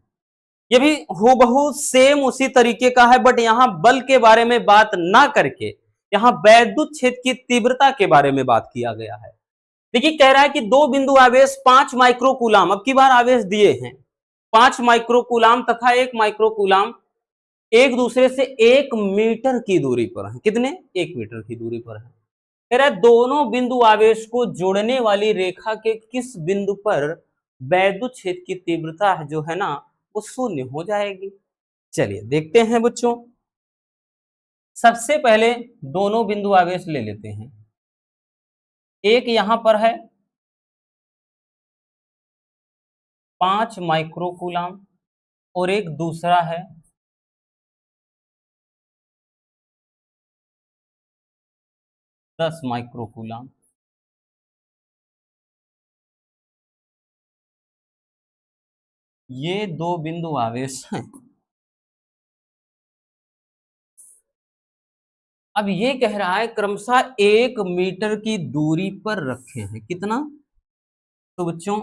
ये भी हूबहू सेम उसी तरीके का है, बट यहां बल के बारे में बात ना करके यहां वैद्युत क्षेत्र की तीव्रता के बारे में बात किया गया है। देखिए कह रहा है कि दो बिंदु आवेश 5 माइक्रोकूलाम, अब की बार आवेश दिए हैं 5 माइक्रोकूलाम तथा 1 माइक्रोकूलाम एक दूसरे से 1 मीटर की दूरी पर है। कितने, 1 मीटर की दूरी पर है। कह रहा है दोनों बिंदु आवेश को जोड़ने वाली रेखा के किस बिंदु पर वैद्युत क्षेत्र की तीव्रता जो है ना वो 0 हो जाएगी। चलिए देखते हैं बच्चों, सबसे पहले दोनों बिंदु आवेश ले लेते हैं। एक यहां पर है 5 माइक्रोकूलाम और एक दूसरा है 10 माइक्रोकूलाम। ये दो बिंदु आवेश हैं। अब ये कह रहा है क्रमशः 1 मीटर की दूरी पर रखे हैं। कितना, तो बच्चों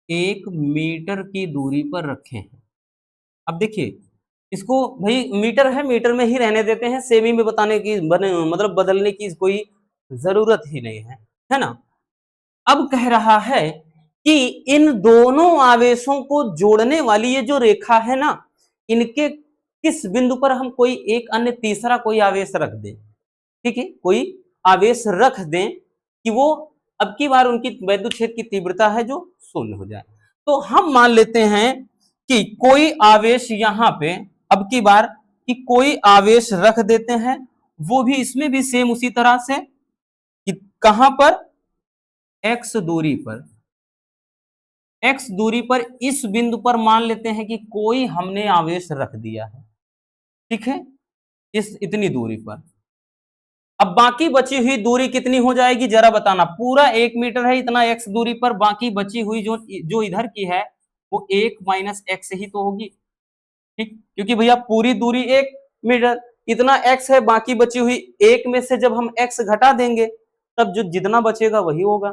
1 मीटर की दूरी पर रखे हैं। अब देखिए इसको भाई मीटर है, मीटर में ही रहने देते हैं, सेमी में बताने की मतलब बदलने की कोई जरूरत ही नहीं है ना। अब कह रहा है कि इन दोनों आवेशों को जोड़ने वाली ये जो रेखा है ना, इनके किस बिंदु पर हम कोई एक अन्य तीसरा कोई आवेश रख दें, ठीक है, कोई आवेश रख दें कि वो अब की बार उनकी वैद्युत क्षेत्र की तीव्रता है जो शून्य हो जाए। तो हम मान लेते हैं कि कोई आवेश यहां पे अब की बार कि कोई आवेश रख देते हैं, वो भी इसमें भी सेम उसी तरह से कि कहां पर, x दूरी पर, x दूरी पर इस बिंदु पर मान लेते हैं कि कोई हमने आवेश रख दिया है, ठीक है, इस इतनी दूरी पर। अब बाकी बची हुई दूरी कितनी हो जाएगी जरा बताना। पूरा 1 मीटर है इतना x दूरी पर, बाकी बची हुई जो जो इधर की है वो 1 माइनस x ही तो होगी, ठीक, क्योंकि भैया पूरी दूरी 1 मीटर, इतना x है, बाकी बची हुई 1 में से जब हम x घटा देंगे तब जो जितना बचेगा वही होगा।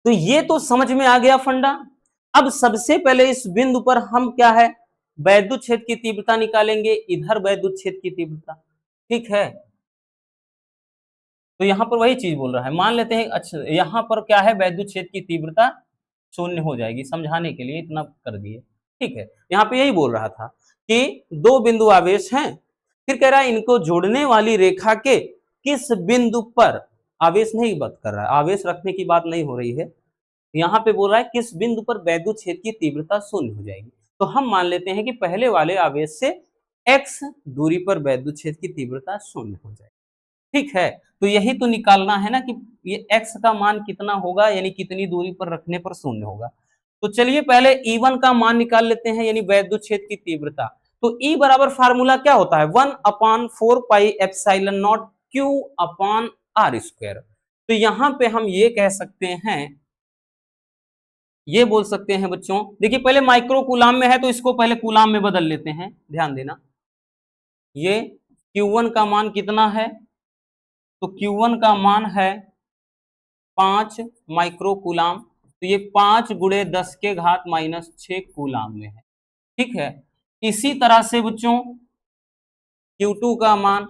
तो ये तो समझ में आ गया फंडा। अब सबसे पहले इस बिंदु पर हम क्या है, वैद्युत क्षेत्र की तीव्रता निकालेंगे, इधर वैद्युत क्षेत्र की तीव्रता, ठीक है। तो यहां पर वही चीज बोल रहा है, मान लेते हैं, अच्छा यहां पर क्या है, वैद्युत क्षेत्र की तीव्रता शून्य हो जाएगी, समझाने के लिए इतना कर दिए, ठीक है। यहाँ पे यही बोल रहा था कि दो बिंदु आवेश हैं, फिर कह रहा है इनको जोड़ने वाली रेखा के किस बिंदु पर, आवेश नहीं बात कर रहा है, आवेश रखने की बात नहीं हो रही है, यहाँ पे बोल रहा है किस बिंदु पर वैद्युत क्षेत्र की तीव्रता शून्य हो जाएगी। तो हम मान लेते हैं कि पहले वाले आवेश से x दूरी पर वैद्युत क्षेत्र की तीव्रता शून्य हो जाएगी, ठीक है। तो यही तो निकालना है ना कि ये x का मान कितना होगा, यानी कितनी दूरी पर रखने पर शून्य होगा। तो चलिए पहले E1 का मान निकाल लेते हैं, यानी वैद्युत क्षेत्र की तीव्रता। तो E बराबर फार्मूला क्या होता है, 1/4 pi epsilon not Q upon R square. तो यहां पे हम ये कह सकते हैं, ये बोल सकते हैं बच्चों, देखिए पहले माइक्रो कूलाम में है तो इसको पहले कूलाम में बदल लेते हैं, ध्यान देना। ये Q1 का मान कितना है, तो Q1 का मान है 5 माइक्रो कूलाम, तो ये 5 गुणे 10 के घात माइनस 6 कूलाम में है, ठीक है। इसी तरह से बच्चों Q2 का मान,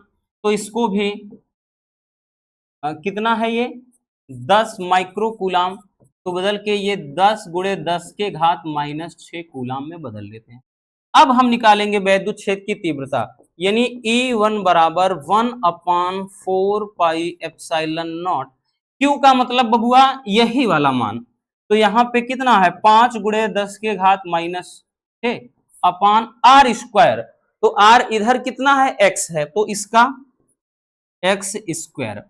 तो इसको भी कितना है ये 10 माइक्रो कूलाम, तो बदल के ये 10 गुणे 10 के घात माइनस 6 कूलाम में बदल लेते हैं। अब हम निकालेंगे वैद्युत क्षेत्र की तीव्रता, यानी E1 बराबर 1/4 पाई एप्सिलॉन नॉट, Q का मतलब बबुआ यही वाला मान, तो यहाँ पे कितना है 5 गुणे 10 के घात माइनस 6 अपॉन R स्क्वायर, तो R इधर कितना है x है, तो इसका x स्क्वायर,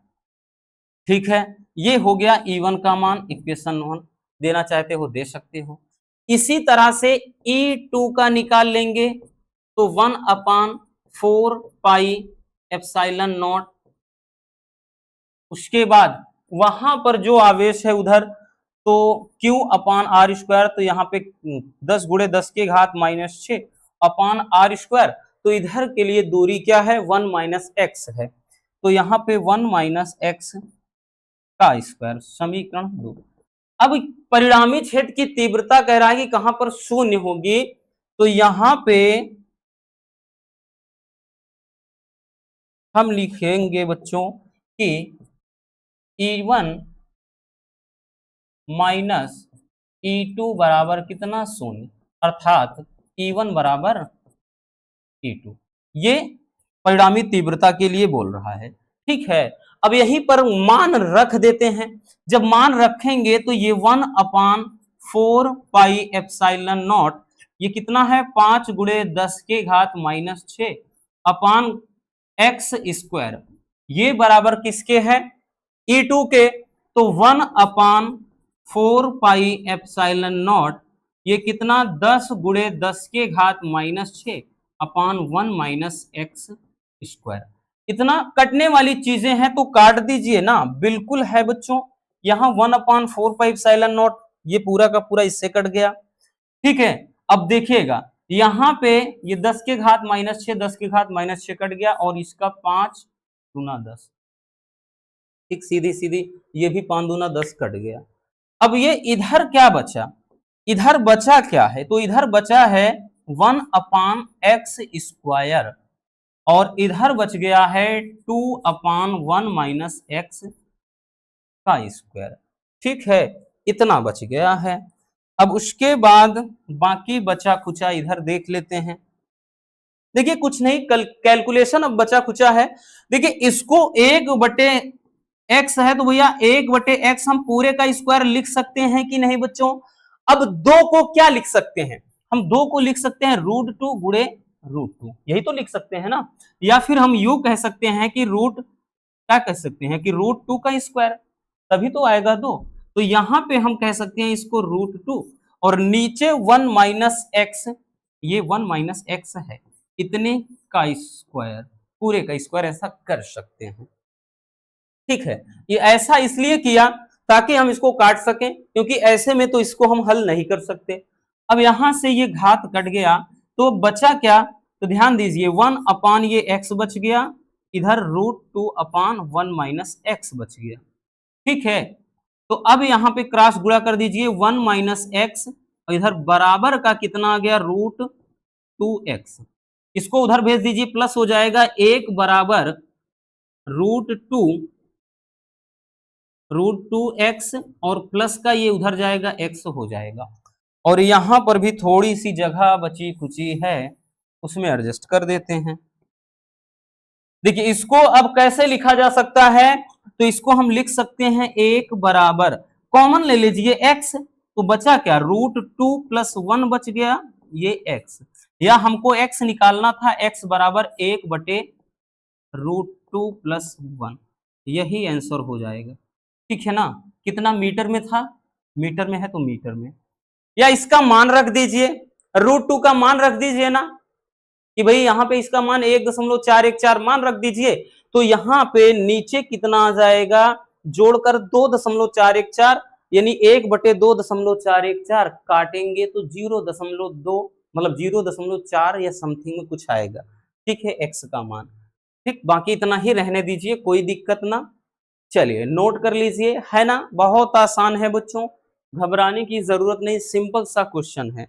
ठीक है। ये हो गया E1 का मान, इक्वेशन 1, देना चाहते हो दे सकते हो। इसी तरह से E2 का निकाल लेंगे, तो 1/4 पाई एप्सिलॉन नॉट, उसके बाद वहां पर जो आवेश है उधर, तो Q अपॉन R स्क्वायर, तो यहाँ पे 10 गुणे 10 के घात माइनस 6 अपॉन R स्क्वायर, तो इधर के लिए दूरी क्या है 1 माइनस एक्स है, तो यहाँ पे 1 माइनस एक्स का स्क्वायर, समीकरण 2। अब परिणामी क्षेत्र की तीव्रता कह रहा है कि कहां पर शून्य होगी, तो यहां पे हम लिखेंगे बच्चों कि E1 माइनस E2 बराबर कितना शून्य, अर्थात E1 बराबर E2, ये परिणामी तीव्रता के लिए बोल रहा है, ठीक है। अब यहीं पर मान रख देते हैं, जब मान रखेंगे तो ये 1/4 पाई एप्सिलॉन नॉट, ये कितना है 5 गुणे 10 के घात माइनस 6 अपान एक्स स्क्वायर, ये बराबर किसके है E2 के, तो 1/4 पाई एप्सिलॉन नॉट, ये कितना 10 गुणे 10 के घात माइनस 6 अपान 1 माइनस एक्स स्क्वायर। इतना कटने वाली चीजें हैं तो काट दीजिए ना, बिल्कुल है बच्चों, यहाँ 1/4 पाई एप्सिलॉन नॉट, ये पूरा का पूरा इससे कट गया, ठीक है। अब देखिएगा यहाँ पे ये 10 के घात माइनस 6, 10 के घात माइनस 6 कट गया, और इसका 5 दूना 10, ठीक, सीधी सीधी ये भी 5 दूना 10 कट गया। अब ये इधर क्या बचा, इधर बचा क्या है, तो इधर बचा है 1/x स्क्वायर, और इधर बच गया है 2/1 माइनस एक्स का स्क्वायर। ठीक है, इतना बच गया है। अब उसके बाद बाकी बचा खुचा इधर देख लेते हैं। देखिए कुछ नहीं, कैलकुलेशन अब बचा खुचा है। देखिए इसको 1/x है तो भैया 1/x हम पूरे का स्क्वायर लिख सकते हैं कि नहीं बच्चों। अब 2 को क्या लिख सकते हैं, हम 2 को लिख सकते हैं √2 गुणे √2, यही तो लिख सकते हैं ना। या फिर हम यू कह सकते हैं कि रूट क्या कह सकते हैं कि √2 का स्क्वायर, तभी तो आएगा 2। तो यहां पे हम कह सकते हैं इसको √2 और नीचे 1 माइनस एक्स, ये 1 माइनस एक्स है, इतने का स्क्वायर, पूरे का स्क्वायर ऐसा कर सकते हैं। ठीक है, ये ऐसा इसलिए किया ताकि हम इसको काट सकें, क्योंकि ऐसे में तो इसको हम हल नहीं कर सकते। अब यहां से ये घात कट गया तो बचा क्या, तो ध्यान दीजिए 1 अपान ये x बच गया, इधर √2 अपान 1 माइनस एक्स बच गया। ठीक है, तो अब यहां पे क्रॉस गुणा कर दीजिए 1 माइनस एक्स और इधर बराबर का कितना आ गया √2x, इसको उधर भेज दीजिए प्लस हो जाएगा 1 बराबर √2x और प्लस का ये उधर जाएगा x हो जाएगा। और यहां पर भी थोड़ी सी जगह बची खुची है, उसमें एडजस्ट कर देते हैं। देखिए इसको अब कैसे लिखा जा सकता है, तो इसको हम लिख सकते हैं 1 बराबर, कॉमन ले लीजिए x, तो बचा क्या √2 + 1 बच गया ये x, या हमको x निकालना था, x बराबर 1/√2 + 1, यही आंसर हो जाएगा। ठीक है ना, कितना मीटर में था, मीटर में है तो मीटर में, या इसका मान रख दीजिए, √2 का मान रख दीजिए ना, कि भाई यहाँ पे इसका मान 1.414 मान रख दीजिए, तो यहाँ पे नीचे कितना आ जाएगा, जोड़कर 2.414, यानी 1/2.414 काटेंगे तो 0.2 मतलब 0.4 या समथिंग में कुछ आएगा। ठीक है, एक्स का मान। ठीक, बाकी इतना ही रहने दीजिए, कोई दिक्कत ना। चलिए नोट कर लीजिए, है ना, बहुत आसान है बच्चों, घबराने की जरूरत नहीं, सिंपल सा क्वेश्चन है।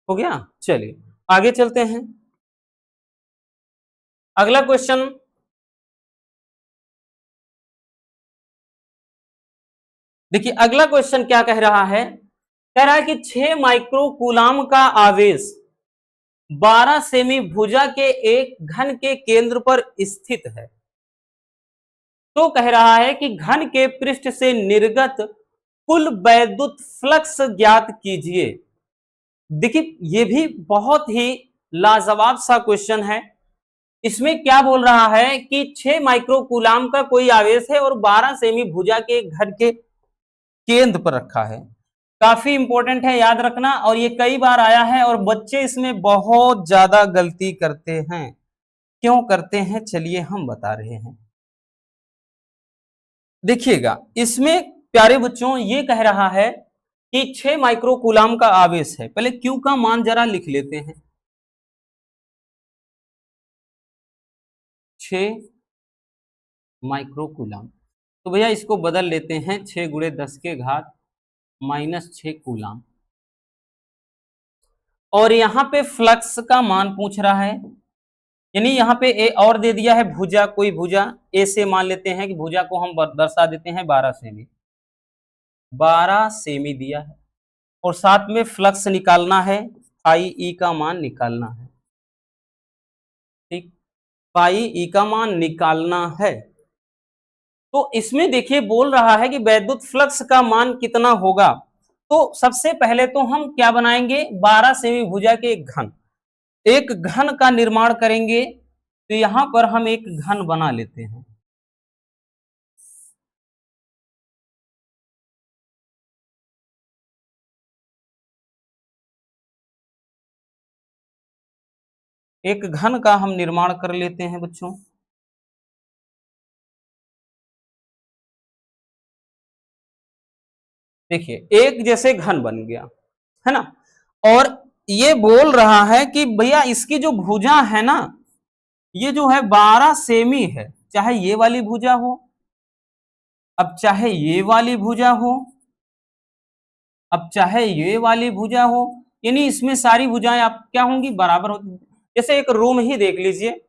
हो गया, चलिए आगे चलते हैं। अगला क्वेश्चन, देखिए अगला क्वेश्चन क्या कह रहा है, कह रहा है कि 6 माइक्रो कूलाम का आवेश 12 सेमी भुजा के एक घन के केंद्र पर स्थित है। तो कह रहा है कि घन के पृष्ठ से निर्गत कुल वैद्युत फ्लक्स ज्ञात कीजिए। देखिए ये भी बहुत ही लाजवाब सा क्वेश्चन है। इसमें क्या बोल रहा है कि 6 माइक्रो कूलाम का कोई आवेश है और 12 सेमी भुजा के घर के केंद्र पर रखा है। काफी इंपॉर्टेंट है, याद रखना, और ये कई बार आया है और बच्चे इसमें बहुत ज्यादा गलती करते हैं। क्यों करते हैं, चलिए हम बता रहे हैं। देखिएगा इसमें प्यारे बच्चों ये कह रहा है कि 6 माइक्रो कूलाम का आवेश है। पहले क्यू का मान जरा लिख लेते हैं, 6 माइक्रो कूलाम। तो भैया इसको बदल लेते हैं, 6 × 10⁻⁻6 कूलाम। और यहाँ पे फ्लक्स का मान पूछ रहा है, यानी यहाँ पे ए और दे दिया है भुजा, कोई भुजा ए से मान लेते हैं कि भुजा को हम दर्शा देते हैं 12 सेमी, 12 सेमी दिया है, और साथ में फ्लक्स निकालना है, पाई ई का मान निकालना है। ठीक, पाई ई का मान निकालना है। तो इसमें देखिए बोल रहा है कि वैद्युत फ्लक्स का मान कितना होगा। तो सबसे पहले तो हम क्या बनाएंगे, 12 सेमी भुजा के एक घन का निर्माण करेंगे। तो यहां पर हम एक घन बना लेते हैं। एक घन का हम निर्माण कर लेते हैं बच्चों। देखिए एक जैसे घन बन गया, है ना। और ये बोल रहा है कि भैया इसकी जो भुजा है ना, ये जो है 12 सेमी है, चाहे ये वाली भुजा हो, अब चाहे ये वाली भुजा हो, अब चाहे ये वाली भुजा हो, यानी इसमें सारी भुजाएं आप क्या होंगी, बराबर होती। जैसे एक रूम ही देख लीजिए,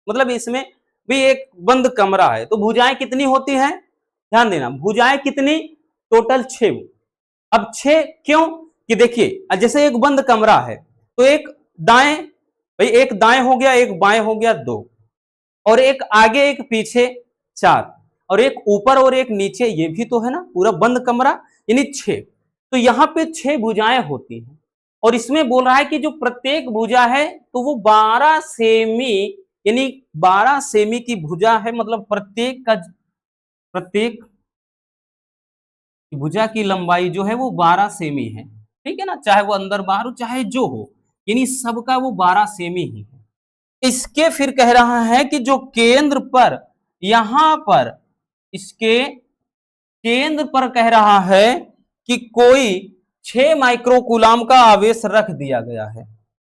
मतलब इसमें भी एक बंद कमरा है, तो भुजाएं कितनी होती हैं, ध्यान देना, भुजाएं कितनी, टोटल 6। अब 6 क्यों, कि देखिए जैसे एक बंद कमरा है, तो एक दाएं, भाई एक दाएं हो गया, एक बाएं हो गया 2, और एक आगे एक पीछे 4, और एक ऊपर और एक नीचे, ये भी तो है ना पूरा बंद कमरा, यानी 6। तो यहां पे 6 भुजाएं होती हैं, और इसमें बोल रहा है कि जो प्रत्येक भुजा है तो वो 12 सेमी, यानी 12 सेमी की भुजा है, मतलब प्रत्येक भुजा की लंबाई जो है वो 12 सेमी है, ठीक है ना, चाहे वो अंदर बाहर हो चाहे जो हो, यानी सबका वो 12 सेमी ही है। इसके फिर कह रहा है कि जो केंद्र पर, यहां पर इसके केंद्र पर कह रहा है कि कोई 6 माइक्रोकूलाम का आवेश रख दिया गया है,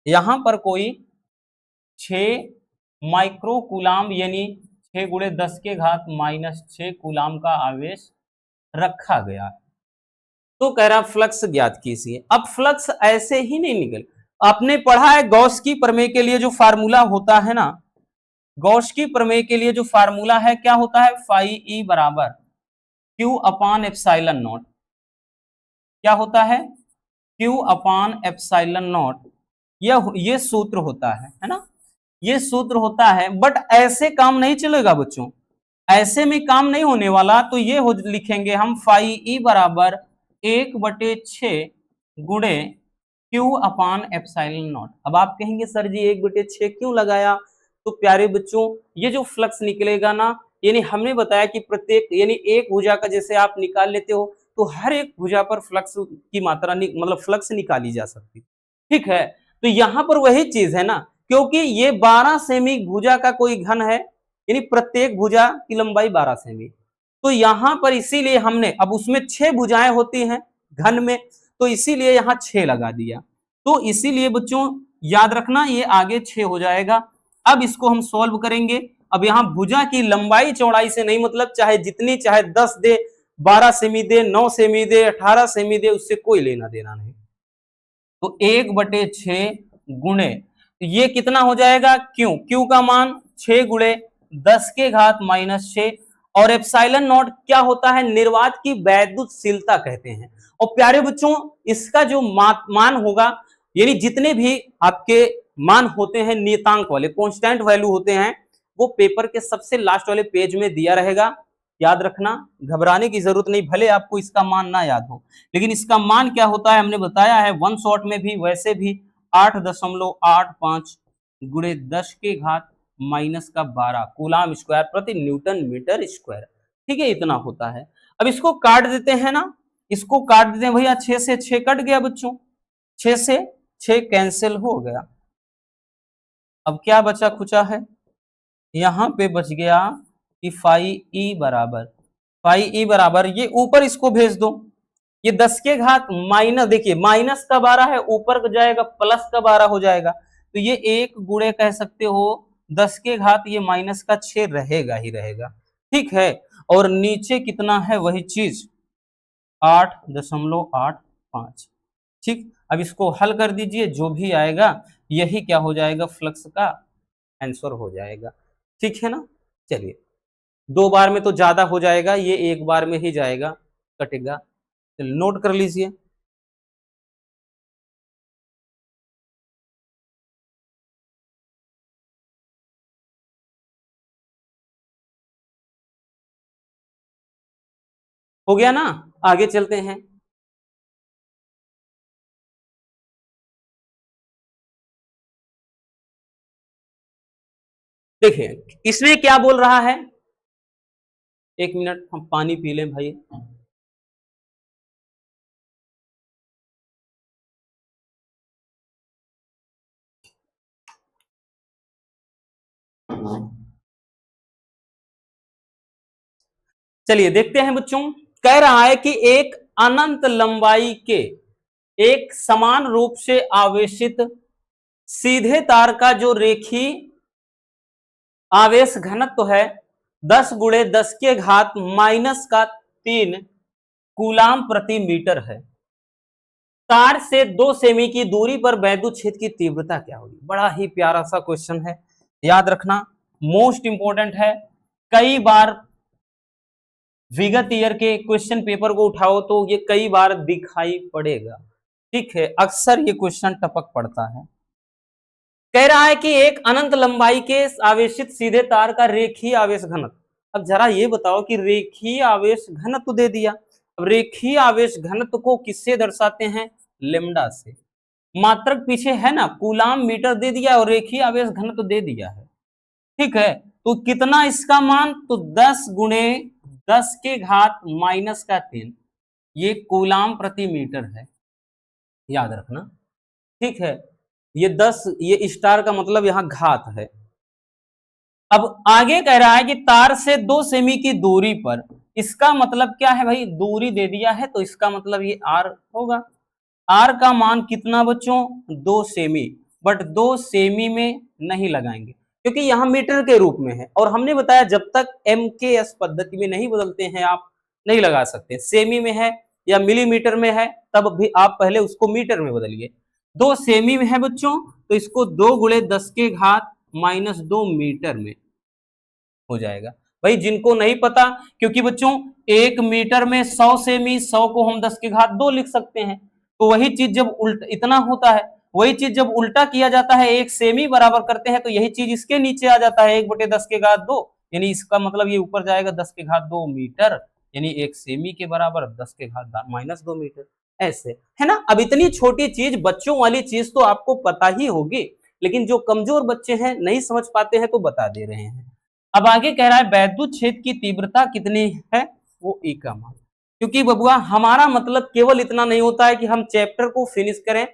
यहां पर कोई 6 माइक्रोकूलाम यानी 6 गुणे 10 के घात माइनस 6 कूलाम का आवेश रखा गया है। तो कह रहा फ्लक्स ज्ञात कीजिए। अब फ्लक्स ऐसे ही नहीं निकल, आपने पढ़ा है गॉस की प्रमेय के लिए जो फार्मूला होता है ना, गॉस की प्रमेय के लिए जो फार्मूला है क्या होता है, फाई ई बराबर क्यू अपान एप्सिलॉन नॉट, क्या होता है, क्यू अपान एप्सिलॉन नॉट, ये सूत्र होता है ना, ये सूत्र होता है। बट ऐसे काम नहीं चलेगा बच्चों, ऐसे में काम नहीं होने वाला, तो ये हो लिखेंगे हम फाई ई बराबर 1/6 गुणे क्यू अपान एप्सिलॉन नॉट। अब आप कहेंगे सर जी 1/6 क्यों लगाया, तो प्यारे बच्चों ये जो फ्लक्स निकलेगा ना, यानी हमने बताया कि प्रत्येक यानी एक भुजा का जैसे आप निकाल लेते हो, तो हर एक भुजा पर फ्लक्स की मात्रा मतलब फ्लक्स निकाली जा सकती, ठीक है। तो यहां पर वही चीज है ना, क्योंकि ये 12 सेमी भुजा का कोई घन है, यानी प्रत्येक भुजा की लंबाई 12 सेमी, तो यहां पर इसीलिए हमने, अब उसमें 6 भुजाएं होती हैं घन में, तो इसीलिए यहां 6 लगा दिया। तो इसीलिए बच्चों याद रखना ये आगे 6 हो जाएगा। अब इसको हम सॉल्व करेंगे। अब यहां भुजा की लंबाई चौड़ाई से नहीं मतलब, चाहे जितनी चाहे 10 दे, 12 सेमी दे, 9 सेमी दे, 18 सेमी दे, उससे कोई लेना देना नहीं। तो 1/6 गुणे, ये कितना हो जाएगा, क्यू, क्यू का मान 6 गुणे 10 के घात माइनस 6, और एप्सिलॉन नॉट क्या होता है, निर्वात की वैद्युतशीलता कहते हैं। और प्यारे बच्चों इसका जो मान होगा, यानी जितने भी आपके मान होते हैं नियतांक वाले कांस्टेंट वैल्यू होते हैं, वो पेपर के सबसे लास्ट वाले पेज में दिया रहेगा, याद रखना, घबराने की जरूरत नहीं, भले आपको इसका मान ना याद हो, लेकिन इसका मान क्या होता है हमने बताया है वन शॉट में भी, वैसे भी 8.85 गुणे 10 के घात माइनस का 12 कूलाम स्क्वायर प्रति न्यूटन मीटर स्क्वायर, ठीक है, इतना होता है। अब इसको काट देते हैं ना, इसको काट देते हैं भैया, 6 से 6 कट गया बच्चों, 6 से 6 कैंसिल हो गया। अब क्या बचा खुचा है, यहां पे बच गया कि फाई ई बराबर, फाई ई बराबर ये ऊपर इसको भेज दो, ये 10 के घात माइनस, देखिए माइनस का 12 है, ऊपर जाएगा प्लस का 12 हो जाएगा, तो ये 1 गुणे कह सकते हो 10 के घात, ये माइनस का 6 रहेगा ही रहेगा, ठीक है। और नीचे कितना है वही चीज 8.85, ठीक। अब इसको हल कर दीजिए, जो भी आएगा यही क्या हो जाएगा, फ्लक्स का आंसर हो जाएगा, ठीक है ना। चलिए 2 बार में तो ज्यादा हो जाएगा, ये 1 बार में ही जाएगा, कटेगा, चलिए नोट कर लीजिए। हो गया ना, आगे चलते हैं। देखिए इसमें क्या बोल रहा है, 1 मिनट हम पानी पी लें भाई। चलिए देखते हैं बच्चों, कह रहा है कि एक अनंत लंबाई के एक समान रूप से आवेशित सीधे तार का जो रेखीय आवेश घनत्व है 10 गुणे 10 के घात माइनस का 3 कूलाम प्रति मीटर है। तार से 2 सेमी की दूरी पर वैद्युत क्षेत्र की तीव्रता क्या होगी। बड़ा ही प्यारा सा क्वेश्चन है, याद रखना, मोस्ट इंपॉर्टेंट है। कई बार विगत ईयर के क्वेश्चन पेपर को उठाओ तो ये कई बार दिखाई पड़ेगा, ठीक है, अक्सर ये क्वेश्चन टपक पड़ता है। कह रहा है कि एक अनंत लंबाई के आवेशित सीधे तार का रेखीय आवेश घनत्व। अब जरा ये बताओ कि रेखीय आवेश घनत्व दे दिया, अब रेखीय आवेश घनत्व को किससे दर्शाते हैं, लेमडा से। मात्रक पीछे है ना, कूलाम मीटर दे दिया और रेखीय आवेश घनत्व दे दिया है, ठीक है। तो कितना इसका मान, तो 10 गुणे 10 के घात माइनस का 3, ये कूलाम प्रति मीटर है, याद रखना, ठीक है। ये 10, ये स्टार का मतलब यहां घात है। अब आगे कह रहा है कि तार से 2 सेमी की दूरी पर, इसका मतलब क्या है भाई, दूरी दे दिया है तो इसका मतलब ये आर होगा। आर का मान कितना बच्चों, 2 सेमी, बट 2 सेमी में नहीं लगाएंगे क्योंकि यहां मीटर के रूप में है और हमने बताया जब तक एमकेएस पद्धति में नहीं बदलते हैं आप नहीं लगा सकते। सेमी में है या मिलीमीटर में है तब भी आप पहले उसको मीटर में बदलिए। 2 सेमी में है बच्चों तो इसको 2 गुणे 10 के घात माइनस 2 मीटर में हो जाएगा। भाई जिनको नहीं पता, क्योंकि बच्चों 1 मीटर में 100 सेमी, 100 को हम 10 के घात 2 लिख सकते हैं। तो वही चीज जब उल्टा इतना होता है, वही चीज जब उल्टा किया जाता है, 1 सेमी बराबर करते हैं तो यही चीज इसके नीचे आ जाता है 1 बटे 10 के घात 2, यानी इसका मतलब ये ऊपर जाएगा 10 के घात 2 मीटर, यानी 1 सेमी के बराबर 10 के घात माइनस 2 मीटर, ऐसे है ना। अब इतनी छोटी चीज, बच्चों वाली चीज तो आपको पता ही होगी, लेकिन जो कमजोर बच्चे हैं नहीं समझ पाते हैं तो बता दे रहे हैं। अब आगे कह रहा है वैद्युत क्षेत्र की तीव्रता कितनी है, वो ई का मान। क्योंकि बबुआ हमारा मतलब केवल इतना नहीं होता है कि हम चैप्टर को फिनिश करें,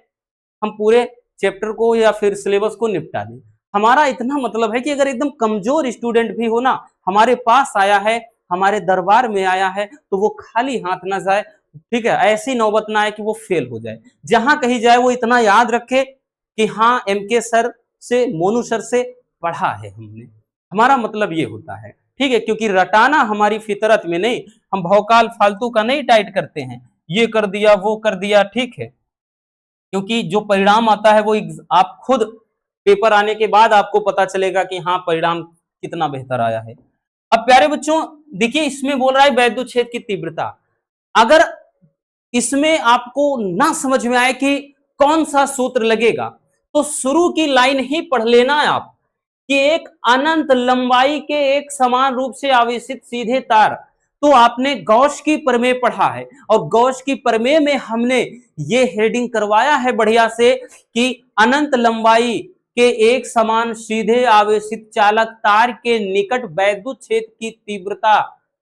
हम पूरे चैप्टर को या फिर सिलेबस को निपटा दें। हमारा इतना मतलब है कि अगर एकदम कमजोर स्टूडेंट भी हो ना, हमारे पास आया है, हमारे दरबार में आया है, तो वो खाली हाथ ना जाए, ठीक है। ऐसी नौबत ना आए कि वो फेल हो जाए। जहां कहीं जाए वो इतना याद रखे कि हाँ एमके सर से, मोनू सर से पढ़ा है हमने। हमारा मतलब ये होता है, ठीक है, क्योंकि रटाना हमारी फितरत में नहीं, हम भौकाल फालतू का नहीं टाइट करते हैं, ये कर दिया वो कर दिया, ठीक है। क्योंकि जो परिणाम आता है वो आप खुद पेपर आने के बाद आपको पता चलेगा कि हाँ परिणाम कितना बेहतर आया है। अब प्यारे बच्चों देखिए, इसमें बोल रहा है वैद्युत क्षेत्र की तीव्रता। अगर इसमें आपको ना समझ में आए कि कौन सा सूत्र लगेगा, तो शुरू की लाइन ही पढ़ लेना है आप कि एक अनंत लंबाई के एक समान रूप से आवेशित सीधे तार। तो आपने गॉस की प्रमेय पढ़ा है और गॉस की प्रमेय में हमने ये हेडिंग करवाया है बढ़िया से कि अनंत लंबाई के एक समान सीधे आवेशित चालक तार के निकट वैद्युत क्षेत्र की तीव्रता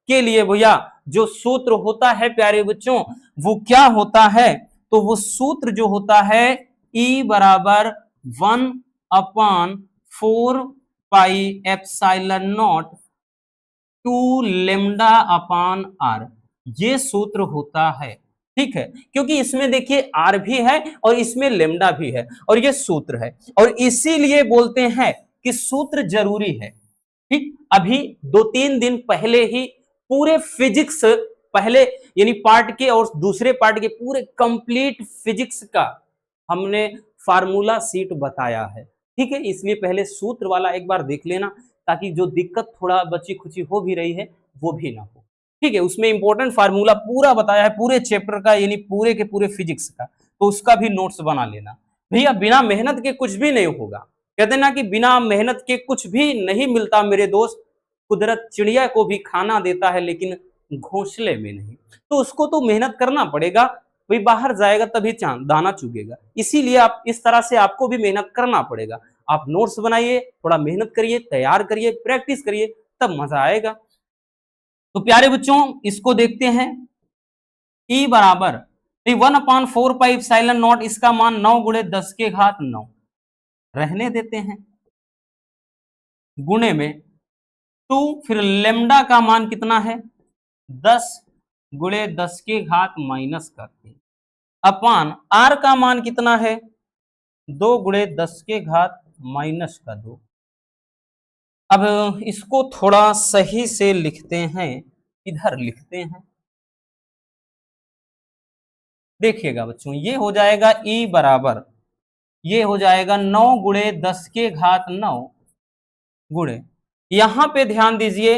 के लिए भैया जो सूत्र होता है प्यारे बच्चों, वो क्या होता है, तो वो सूत्र जो होता है E बराबर 1/4 pi epsilon naught 2 lambda upon r, ये सूत्र होता है, ठीक है। क्योंकि इसमें देखिए आर भी है और इसमें लेमडा भी है और ये सूत्र है, और इसीलिए बोलते हैं कि सूत्र जरूरी है, ठीक। अभी 2-3 दिन पहले ही पूरे फिजिक्स, पहले यानी पार्ट के और दूसरे पार्ट के पूरे कंप्लीट फिजिक्स का हमने फार्मूला सीट बताया है, ठीक है। इसलिए पहले सूत्र वाला एक बार देख लेना ताकि जो दिक्कत थोड़ा बची खुची हो भी रही है वो भी ना हो, ठीक है। उसमें इंपॉर्टेंट फार्मूला पूरा बताया है पूरे चैप्टर का, यानी पूरे के पूरे फिजिक्स का, तो उसका भी नोट्स बना लेना भैया। बिना मेहनत के कुछ भी नहीं होगा, कहते ना कि बिना मेहनत के कुछ भी नहीं मिलता मेरे दोस्त। कुदरत चिड़िया को भी खाना देता है लेकिन घोंसले में नहीं, तो उसको तो मेहनत करना पड़ेगा, भाई बाहर जाएगा तभी दाना चुगेगा। इसीलिए आप इस तरह से आपको भी मेहनत करना पड़ेगा। आप नोट्स बनाइए, थोड़ा मेहनत करिए, तैयार करिए, प्रैक्टिस करिए, तब मजा आएगा। तो प्यारे बच्चों इसको देखते हैं, E बराबर 1/4 पाई एप्सिलॉन नॉट, इसका मान 9 गुणे 10 के घात 9 रहने देते हैं, गुणे में 2, फिर लेमडा का मान कितना है 10 गुणे 10 के घात माइनस का 3 अपान r का मान कितना है 2 गुणे 10 के घात माइनस का 2। अब इसको थोड़ा सही से लिखते हैं, इधर लिखते हैं। देखिएगा बच्चों, ये हो जाएगा e बराबर, ये हो जाएगा 9 गुणे 10 के घात 9 गुणे, यहां पे ध्यान दीजिए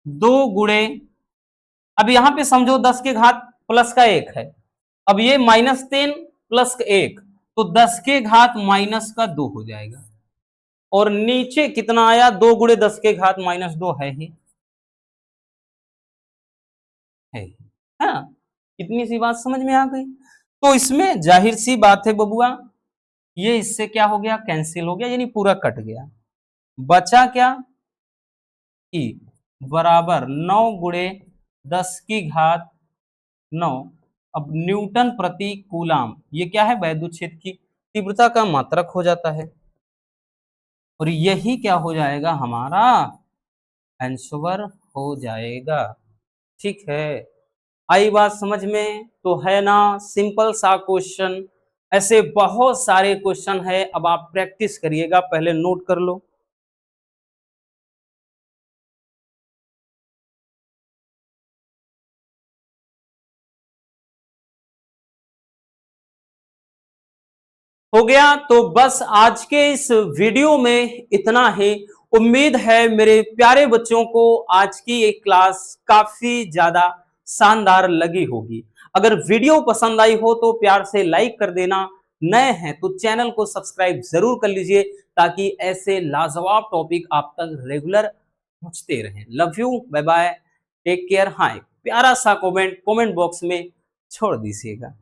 2 गुणे, अब यहां पे समझो 10 के घात प्लस का 1 है, अब ये -3 प्लस का 1 तो 10 के घात माइनस का 2 हो जाएगा। और नीचे कितना आया 2 गुणे 10 के घात -2 है ही है। हाँ, इतनी सी बात समझ में आ गई। तो इसमें जाहिर सी बात है बबुआ, ये इससे क्या हो गया कैंसिल हो गया, यानी पूरा कट गया। बचा क्या ई बराबर 9 गुणे 10 की घात 9। अब न्यूटन प्रति कूलाम, ये क्या है वैद्युत क्षेत्र की तीव्रता का मात्रक हो जाता है। और यही क्या हो जाएगा हमारा आंसर हो जाएगा। ठीक है, आई बात समझ में तो है ना, सिंपल सा क्वेश्चन। ऐसे बहुत सारे क्वेश्चन है, अब आप प्रैक्टिस करिएगा, पहले नोट कर लो। हो गया, तो बस आज के इस वीडियो में इतना ही। उम्मीद है मेरे प्यारे बच्चों को आज की ये क्लास काफी ज्यादा शानदार लगी होगी। अगर वीडियो पसंद आई हो तो प्यार से लाइक कर देना, नए हैं तो चैनल को सब्सक्राइब जरूर कर लीजिए ताकि ऐसे लाजवाब टॉपिक आप तक रेगुलर पहुंचते रहें। Love you, bye bye, take care. हाँ, प्यारा सा कमेंट बॉक्स में छोड़ दीजिएगा।